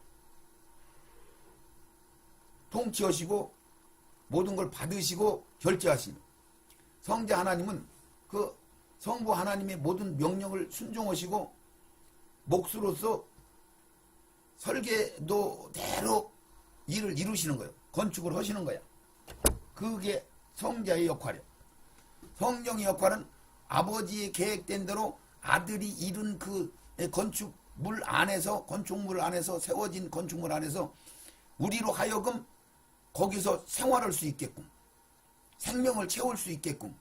통치하시고 모든 걸 받으시고 결제하시는, 성자 하나님은 그 성부 하나님의 모든 명령을 순종하시고 몫으로서 설계도대로 일을 이루시는 거예요. 건축을 하시는 거야. 그게 성자의 역할이에요. 성령의 역할은 아버지의 계획된 대로 아들이 이룬 그 건축물 안에서, 건축물 안에서, 세워진 건축물 안에서 우리로 하여금 거기서 생활할 수 있게끔, 생명을 채울 수 있게끔,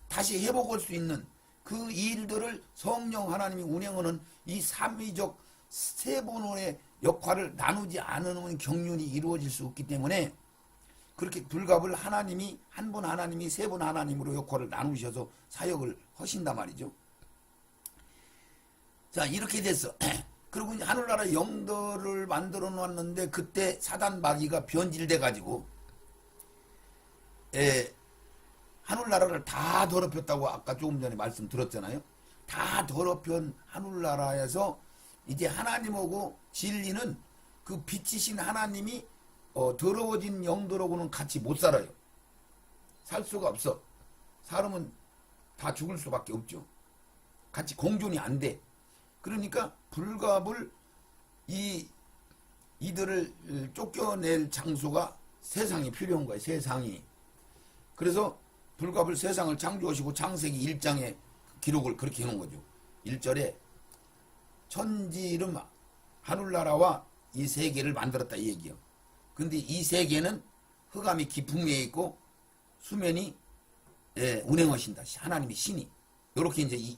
다시 회복할 수 있는 그 일들을 성령 하나님이 운영하는 이 삼위적 세 분의 역할을 나누지 않으면 경륜이 이루어질 수 없기 때문에, 그렇게 불갑을 하나님이, 한 분 하나님이 세 분 하나님으로 역할을 나누셔서 사역을 하신단 말이죠. 자, 이렇게 됐어. 그리고 이제 하늘나라 영들을 만들어 놨는데, 그때 사단 마귀가 변질돼 가지고 하늘나라를 다 더럽혔다고 아까 조금 전에 말씀드렸잖아요. 다 더럽힌 하늘나라에서 이제 하나님하고 진리는, 그 빛이신 하나님이 더러워진 영들하고는 같이 못 살아요. 살 수가 없어. 사람은 다 죽을 수밖에 없죠. 같이 공존이 안 돼. 그러니까 불갑을 이들을 쫓겨낼 장소가 세상이 필요한 거예요. 세상이. 그래서 불갑을 세상을 창조하시고 창세기 1장에 기록을 그렇게 해놓은 거죠. 1절에 천지름 하늘나라와 이 세계를 만들었다 이 얘기요. 근데 이 세계는 흑암이 깊음 위에 있고 수면이 운행하신다. 하나님이 신이. 이렇게 이제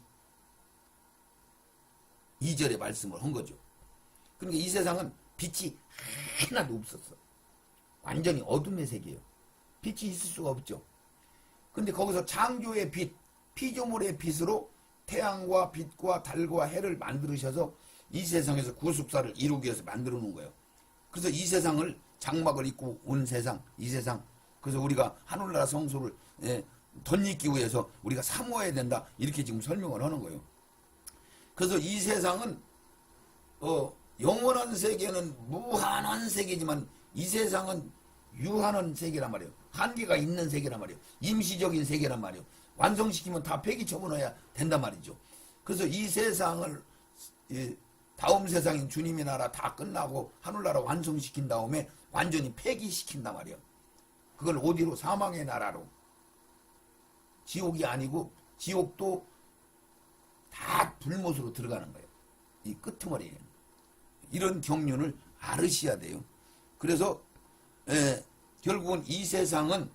2절에 말씀을 한 거죠. 그러니까 이 세상은 빛이 하나도 없었어. 완전히 어둠의 세계예요. 빛이 있을 수가 없죠. 근데 거기서 창조의 빛, 피조물의 빛으로 태양과 빛과 달과 해를 만들으셔서 이 세상에서 구속사를 이루기 위해서 만들어 놓은 거예요. 그래서 이 세상을 장막을 입고 온 세상, 이 세상. 그래서 우리가 하늘나라 성소를 덧입기 위해서 우리가 사모해야 된다. 이렇게 지금 설명을 하는 거예요. 그래서 이 세상은 영원한 세계는 무한한 세계지만 이 세상은 유한한 세계란 말이에요. 한계가 있는 세계란 말이에요. 임시적인 세계란 말이에요. 완성시키면 다 폐기 처분해야 된단 말이죠. 그래서 이 세상을 다음 세상인 주님의 나라 다 끝나고 하늘나라 완성시킨 다음에 완전히 폐기시킨단 말이에요. 그걸 어디로? 사망의 나라로. 지옥이 아니고 지옥도 다 불못으로 들어가는 거예요. 이 끄트머리에. 이런 경륜을 알으셔야 돼요. 그래서 결국은 이 세상은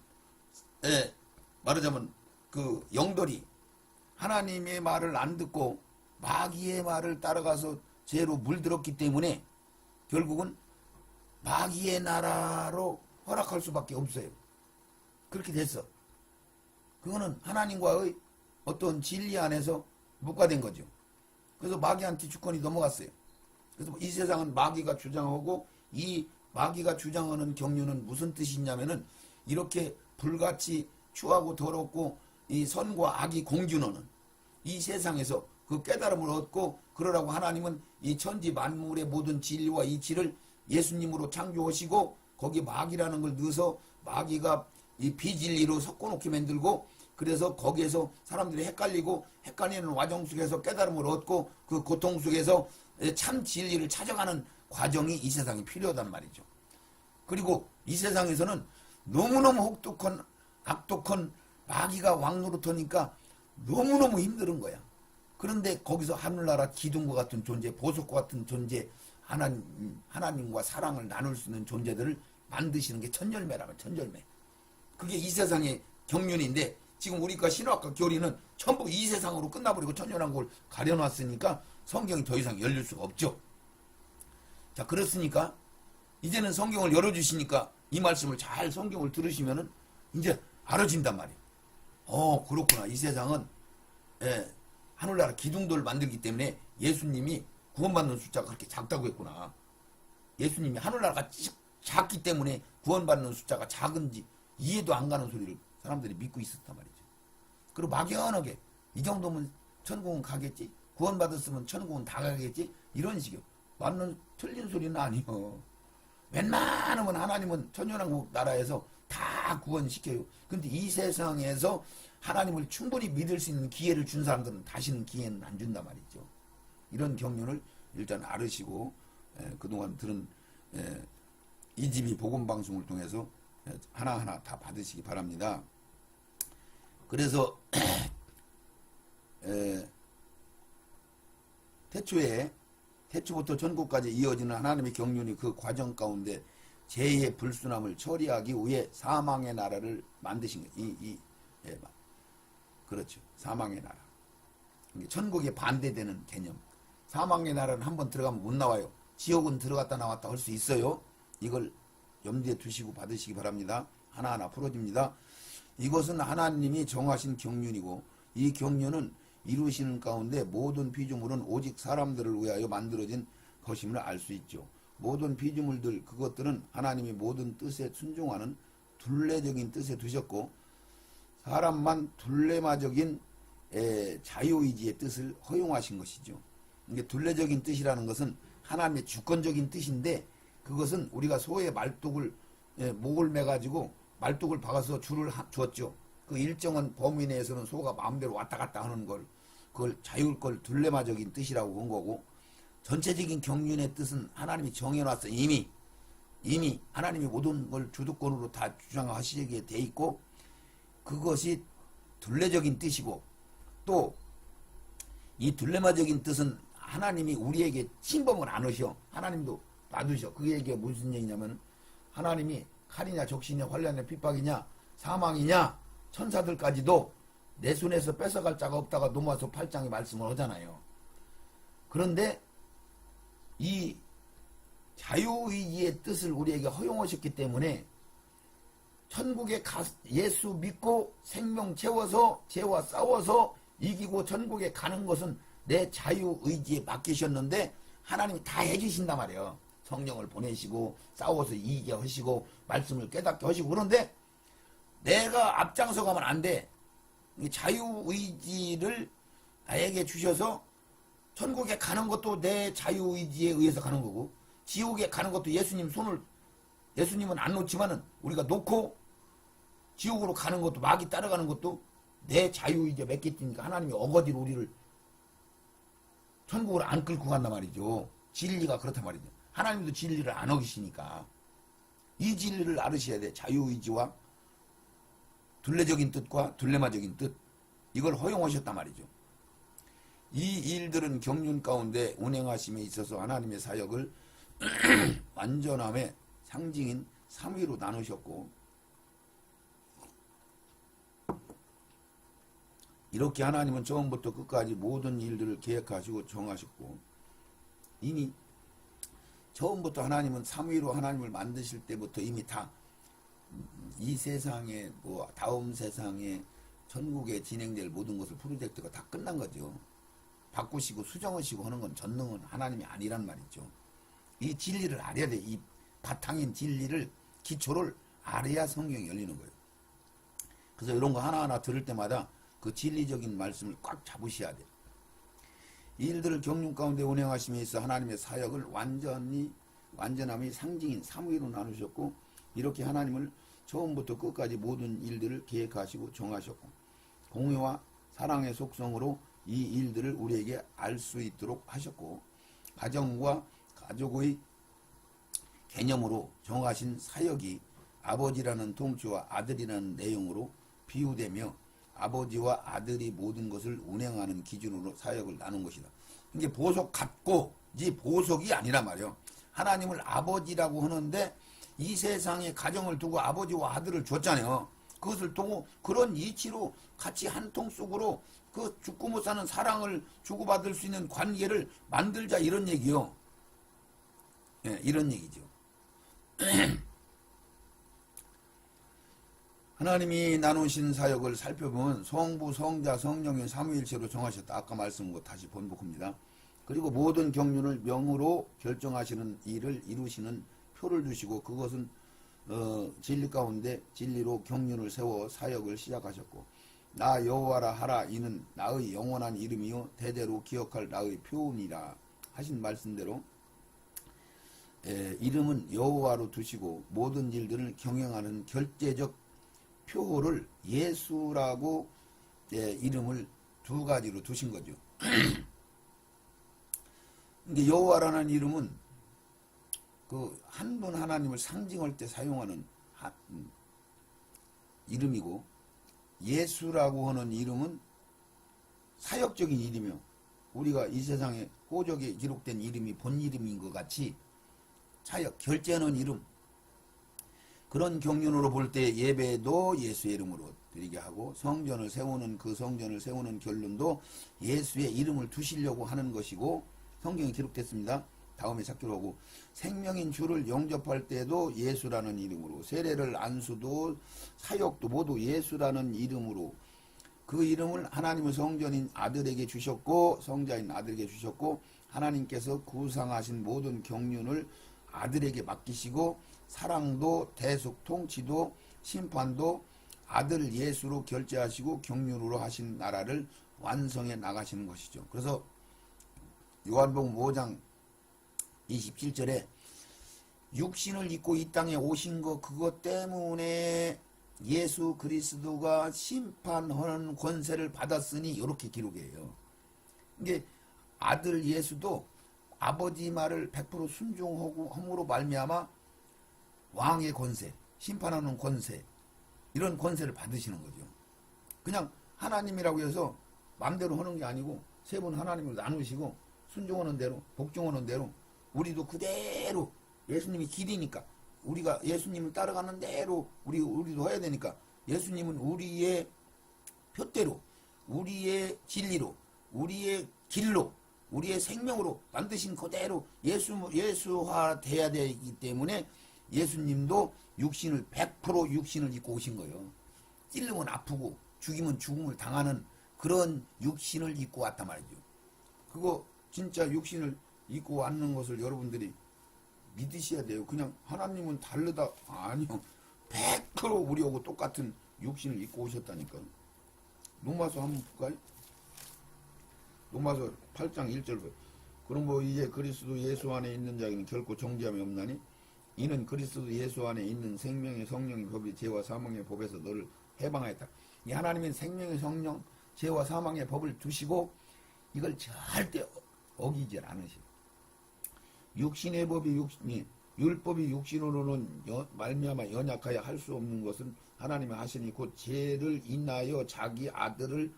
말하자면 그 영들이 하나님의 말을 안 듣고 마귀의 말을 따라가서 죄로 물들었기 때문에 결국은 마귀의 나라로 허락할 수밖에 없어요. 그렇게 됐어. 그거는 하나님과의 어떤 진리 안에서 묵과된 거죠. 그래서 마귀한테 주권이 넘어갔어요. 그래서 이 세상은 마귀가 주장하고, 이 마귀가 주장하는 경륜은 무슨 뜻이냐면은 이렇게 불같이 추하고 더럽고 이 선과 악이 공존하는 이 세상에서 그 깨달음을 얻고, 그러라고 하나님은 이 천지 만물의 모든 진리와 이치를 예수님으로 창조하시고 거기 마귀라는 걸 넣어서 마귀가 이 비진리로 섞어놓게 만들고, 그래서 거기에서 사람들이 헷갈리고 헷갈리는 와정 속에서 깨달음을 얻고 그 고통 속에서 참 진리를 찾아가는 과정이 이 세상에 필요하단 말이죠. 그리고 이 세상에서는 너무너무 혹독한 악독한 마귀가 왕노릇하니까 너무너무 힘든 거야. 그런데 거기서 하늘나라 기둥과 같은 존재, 보석과 같은 존재, 하나님과 사랑을 나눌 수 있는 존재들을 만드시는 게 천열매라면 천열매. 그게 이 세상의 경륜인데, 지금 우리가 신학과 교리는 전부 이 세상으로 끝나버리고 천연한 걸 가려놨으니까 성경이 더 이상 열릴 수가 없죠. 자, 그렇으니까 이제는 성경을 열어주시니까 이 말씀을 잘 성경을 들으시면은 이제 알아진단 말이에요. 그렇구나. 이 세상은 예, 하늘나라 기둥돌을 만들기 때문에 예수님이 구원받는 숫자가 그렇게 작다고 했구나. 예수님이 하늘나라가 작기 때문에 구원받는 숫자가 작은지 이해도 안 가는 소리를 사람들이 믿고 있었단 말이죠. 그리고 막연하게 이 정도면 천국은 가겠지, 구원받았으면 천국은 다 가겠지, 이런 식이요. 맞는 틀린 소리는 아니요. 웬만하면 하나님은 천연왕국 나라에서 다 구원시켜요. 근데 이 세상에서 하나님을 충분히 믿을 수 있는 기회를 준 사람들은 다시는 기회는 안 준단 말이죠. 이런 경륜을 일단 알으시고 그동안 들은 이집이 복음방송을 통해서 하나하나 다 받으시기 바랍니다. 그래서 태초부터 전국까지 이어지는 하나님의 경륜이 그 과정 가운데 죄의 불순함을 처리하기 위해 사망의 나라를 만드신 거예요. 그렇죠. 사망의 나라. 천국에 반대되는 개념. 사망의 나라는 한번 들어가면 못 나와요. 지옥은 들어갔다 나왔다 할 수 있어요. 이걸 염두에 두시고 받으시기 바랍니다. 하나하나 풀어집니다. 이것은 하나님이 정하신 경륜이고 이 경륜은 이루시는 가운데 모든 피조물은 오직 사람들을 위하여 만들어진 것임을 알 수 있죠. 모든 피조물들 그것들은 하나님이 모든 뜻에 순종하는 둘레적인 뜻에 두셨고 사람만 둘레마적인 자유의지의 뜻을 허용하신 것이죠. 이게 둘레적인 뜻이라는 것은 하나님의 주권적인 뜻인데 그것은 우리가 소의 말뚝을 목을 매가지고 말뚝을 박아서 줄을 줬죠. 그 일정한 범위 내에서는 소가 마음대로 왔다 갔다 하는 걸 그걸 자율권 둘레마적인 뜻이라고 본 거고 전체적인 경륜의 뜻은 하나님이 정해놨어. 이미 하나님이 모든 걸 주도권으로 다 주장하시게 돼 있고 그것이 둘레적인 뜻이고 또 이 둘레마적인 뜻은 하나님이 우리에게 침범을 안 하셔. 하나님도 놔두셔. 그 얘기가 무슨 얘기냐면 하나님이 칼이냐 적시냐 환난이냐 핍박이냐 사망이냐 천사들까지도 내 손에서 뺏어갈 자가 없다가 로마서 8장에 말씀을 하잖아요. 그런데 이 자유의지의 뜻을 우리에게 허용하셨기 때문에 천국에 예수 믿고 생명 채워서 죄와 싸워서 이기고 천국에 가는 것은 내 자유의지에 맡기셨는데 하나님이 다 해주신단 말이에요. 성령을 보내시고 싸워서 이기게 하시고 말씀을 깨닫게 하시고 그런데 내가 앞장서 가면 안 돼. 자유의지를 나에게 주셔서 천국에 가는 것도 내 자유의지에 의해서 가는 거고 지옥에 가는 것도 예수님은 안 놓지만은 우리가 놓고 지옥으로 가는 것도 마귀 따라가는 것도 내 자유의지에 맡겼으니까 하나님이 어거지로 우리를 천국으로 안 끌고 간단 말이죠. 진리가 그렇단 말이죠. 하나님도 진리를 안 어기시니까 이 진리를 알으셔야 돼. 자유의지와 둘레적인 뜻과 둘레마적인 뜻 이걸 허용하셨단 말이죠. 이 일들은 경륜 가운데 운행하심에 있어서 하나님의 사역을 완전함의 상징인 삼위로 나누셨고 이렇게 하나님은 처음부터 끝까지 모든 일들을 계획하시고 정하셨고 이미 처음부터 하나님은 삼위로 하나님을 만드실 때부터 이미 다 이 세상에 다음 세상에 천국에 진행될 모든 것을 프로젝트가 다 끝난 거죠. 바꾸시고 수정하시고 하는 건 전능은 하나님이 아니란 말이죠. 이 진리를 알아야 돼. 이 바탕인 진리를 기초를 알아야 성경이 열리는 거예요. 그래서 이런 거 하나하나 들을 때마다 그 진리적인 말씀을 꽉 잡으셔야 돼요. 이 일들을 경륜 가운데 운행하심에 있어 하나님의 사역을 완전함이 상징인 삼위로 나누셨고 이렇게 하나님을 처음부터 끝까지 모든 일들을 계획하시고 정하셨고 공의와 사랑의 속성으로 이 일들을 우리에게 알 수 있도록 하셨고 가정과 가족의 개념으로 정하신 사역이 아버지라는 통치와 아들이라는 내용으로 비유되며 아버지와 아들이 모든 것을 운행하는 기준으로 사역을 나눈 것이다. 이게 보석 같고 이 보석이 아니란 말이에요. 하나님을 아버지라고 하는데 이 세상에 가정을 두고 아버지와 아들을 줬잖아요. 그것을 두고 그런 이치로 같이 한 통 속으로 그 죽고 못 사는 사랑을 주고받을 수 있는 관계를 만들자 이런 얘기요. 이런 얘기죠. 하나님이 나누신 사역을 살펴보면 성부, 성자, 성령의 삼위일체로 정하셨다. 아까 말씀한 거 다시 번복합니다. 그리고 모든 경륜을 명으로 결정하시는 일을 이루시는 표를 주시고 그것은 진리 가운데 진리로 경륜을 세워 사역을 시작하셨고 나 여호와라 하라 이는 나의 영원한 이름이요 대대로 기억할 나의 표니라 하신 말씀대로 이름은 여호와로 두시고 모든 일들을 경영하는 결제적 표를 예수라고 이름을 두 가지로 두신 거죠. 근데 여호와라는 이름은 그 한 분 하나님을 상징할 때 사용하는 이름이고 예수라고 하는 이름은 사역적인 이름이요. 우리가 이 세상에 호적에 기록된 이름이 본 이름인 것 같이 사역, 결제하는 이름 그런 경륜으로 볼 때 예배도 예수의 이름으로 드리게 하고 성전을 세우는 그 성전을 세우는 결론도 예수의 이름을 두시려고 하는 것이고 성경에 기록됐습니다. 다음에 찾기로 하고 생명인 주를 영접할 때도 예수라는 이름으로 세례를 안수도 사역도 모두 예수라는 이름으로 그 이름을 하나님의 성전인 아들에게 주셨고 성자인 아들에게 주셨고 하나님께서 구상하신 모든 경륜을 아들에게 맡기시고 사랑도 대속 통치도 심판도 아들 예수로 결제하시고 경륜으로 하신 나라를 완성해 나가시는 것이죠. 그래서 요한복음 5장 27절에 육신을 입고 이 땅에 오신 것 그것 때문에 예수 그리스도가 심판하는 권세를 받았으니 이렇게 기록해요. 이게 아들 예수도 아버지 말을 100% 순종하고 함으로 말미암아 왕의 권세, 심판하는 권세 이런 권세를 받으시는 거죠. 그냥 하나님이라고 해서 마음대로 하는 게 아니고 세 분 하나님을 나누시고 순종하는 대로 복종하는 대로 우리도 그대로 예수님이 길이니까 우리가 예수님을 따라가는 대로 우리도 해야 되니까 예수님은 우리의 표대로 우리의 진리로 우리의 길로 우리의 생명으로 만드신 그대로 예수화 돼야 되기 때문에 예수님도 100% 육신을 입고 오신 거예요. 찔르면 아프고 죽이면 죽음을 당하는 그런 육신을 입고 왔단 말이죠. 그거 진짜 육신을 입고 왔는 것을 여러분들이 믿으셔야 돼요. 그냥 하나님은 다르다. 아니요. 100% 우리하고 똑같은 육신을 입고 오셨다니까요. 로마서 한번 볼까요? 로마서 8장 1절. 그럼 뭐 이제 그리스도 예수 안에 있는 자에게는 결코 정죄함이 없나니 이는 그리스도 예수 안에 있는 생명의 성령의 법이 죄와 사망의 법에서 너를 해방하였다. 이 하나님은 생명의 성령, 죄와 사망의 법을 두시고 이걸 절대 어기지 않으시고 육신의 법이 율법이 육신으로는 말미암아 연약하여 할 수 없는 것은 하나님의 하시니 곧 죄를 인하여 자기 아들을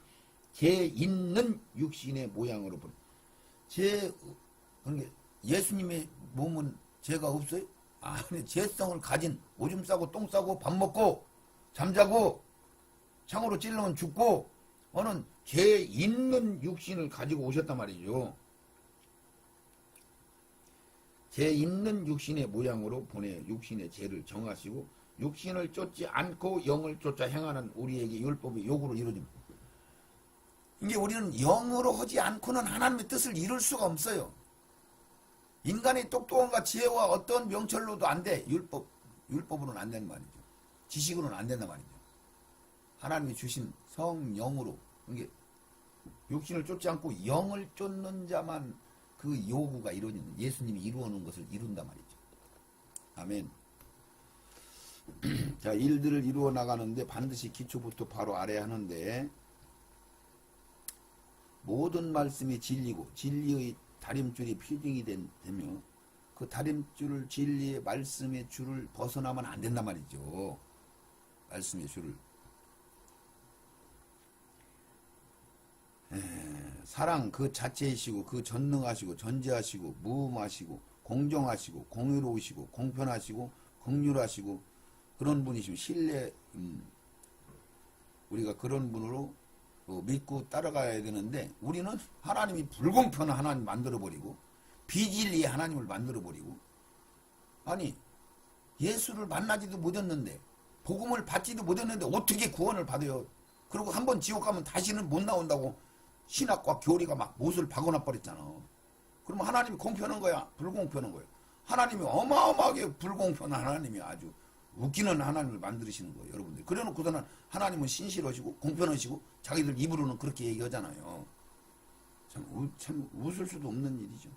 죄 있는 육신의 모양으로 보내. 그러니까 예수님의 몸은 죄가 없어요? 아니, 죄성을 가진 오줌 싸고 똥 싸고 밥 먹고 잠자고 창으로 찔러면 죽고 어는 죄 있는 육신을 가지고 오셨단 말이죠. 죄 있는 육신의 모양으로 보내 육신의 죄를 정하시고 육신을 쫓지 않고 영을 쫓아 행하는 우리에게 율법의 요구를 이루어집니다. 이게 우리는 영으로 하지 않고는 하나님의 뜻을 이룰 수가 없어요. 인간의 똑똑함과 지혜와 어떤 명철로도 안 돼. 율법으로는 안 되는 말이죠. 지식으로는 안 된단 말이죠. 하나님이 주신 성령으로 이게 육신을 쫓지 않고 영을 쫓는 자만 그 요구가 이루어지는 예수님이 이루어놓은 것을 이룬단 말이죠. 아멘. 자, 일들을 이루어 나가는데 반드시 기초부터 바로 알아야 하는데 모든 말씀이 진리고 진리의 다림줄이 필딩이 되며 그 다림줄을 진리의 말씀의 줄을 벗어나면 안 된단 말이죠. 말씀의 줄을. 사랑 그 자체이시고 그 전능하시고 전지하시고 무음하시고 공정하시고 공의로우시고 공편하시고 긍휼하시고 그런 분이시고 신뢰 우리가 그런 분으로 믿고 따라가야 되는데 우리는 하나님이 불공평한 하나님 만들어버리고 비진리의 하나님을 만들어버리고 아니 예수를 만나지도 못했는데 복음을 받지도 못했는데 어떻게 구원을 받아요? 그리고 한번 지옥 가면 다시는 못 나온다고 신학과 교리가 막 못을 박아놔 버렸잖아. 그러면 하나님이 공평한 거야? 불공평한 거야? 하나님이 어마어마하게 불공평한 하나님이 아주 웃기는 하나님을 만드시는 거예요, 여러분들. 그래 놓고서는 하나님은 신실하시고 공평하시고 자기들 입으로는 그렇게 얘기하잖아요. 참 웃을 수도 없는 일이죠.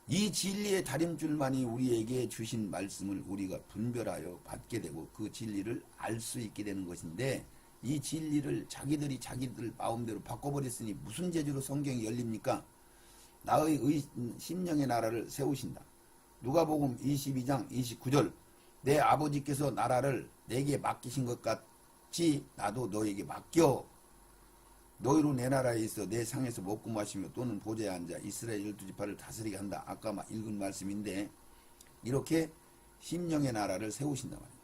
이 진리의 다림줄만이 우리에게 주신 말씀을 우리가 분별하여 받게 되고 그 진리를 알 수 있게 되는 것인데, 이 진리를 자기들이 자기들 마음대로 바꿔버렸으니 무슨 재주로 성경이 열립니까? 나의 심령의 나라를 세우신다. 누가복음 22장 29절, 내 아버지께서 나라를 내게 맡기신 것 같이 나도 너에게 맡겨. 너희로 내 나라에 있어 내 상에서 먹고 마시며 또는 보좌에 앉아 이스라엘 12지파를 다스리게 한다. 아까 읽은 말씀인데, 이렇게 심령의 나라를 세우신단 말이에요.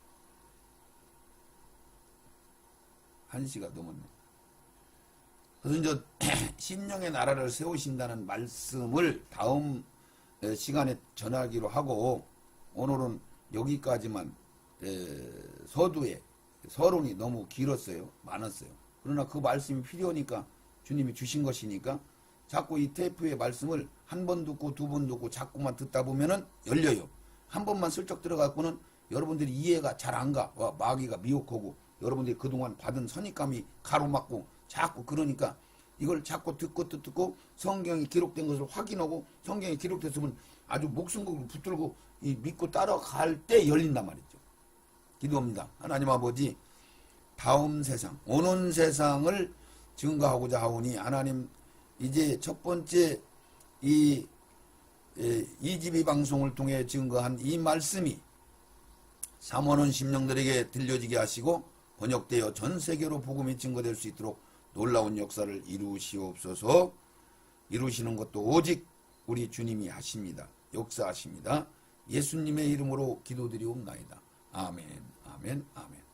1시가 넘었네. 그래서 이제 심령의 나라를 세우신다는 말씀을 다음 시간에 전하기로 하고, 오늘은 여기까지만. 서두에 서론이 너무 길었어요. 많았어요. 그러나 그 말씀이 필요하니까 주님이 주신 것이니까 자꾸 이 테이프의 말씀을 한 번 듣고 두 번 듣고 자꾸만 듣다 보면은 열려요. 한 번만 슬쩍 들어가고는 여러분들이 이해가 잘 안 가. 마귀가 미혹하고 여러분들이 그동안 받은 선입감이 가로막고 자꾸 그러니까 이걸 자꾸 듣고 성경이 기록된 것을 확인하고 성경이 기록됐으면 아주 목숨걸고 붙들고 믿고 따라갈 때 열린단 말이죠. 기도합니다. 하나님 아버지, 다음 세상, 오는 세상을 증거하고자 하오니 하나님, 이제 첫 번째 이집이 방송을 통해 증거한 이 말씀이 삼원은 심령들에게 들려지게 하시고 번역되어 전 세계로 복음이 증거될 수 있도록 놀라운 역사를 이루시옵소서. 이루시는 것도 오직 우리 주님이 하십니다. 역사하십니다. 예수님의 이름으로 기도드리옵나이다. 아멘, 아멘, 아멘.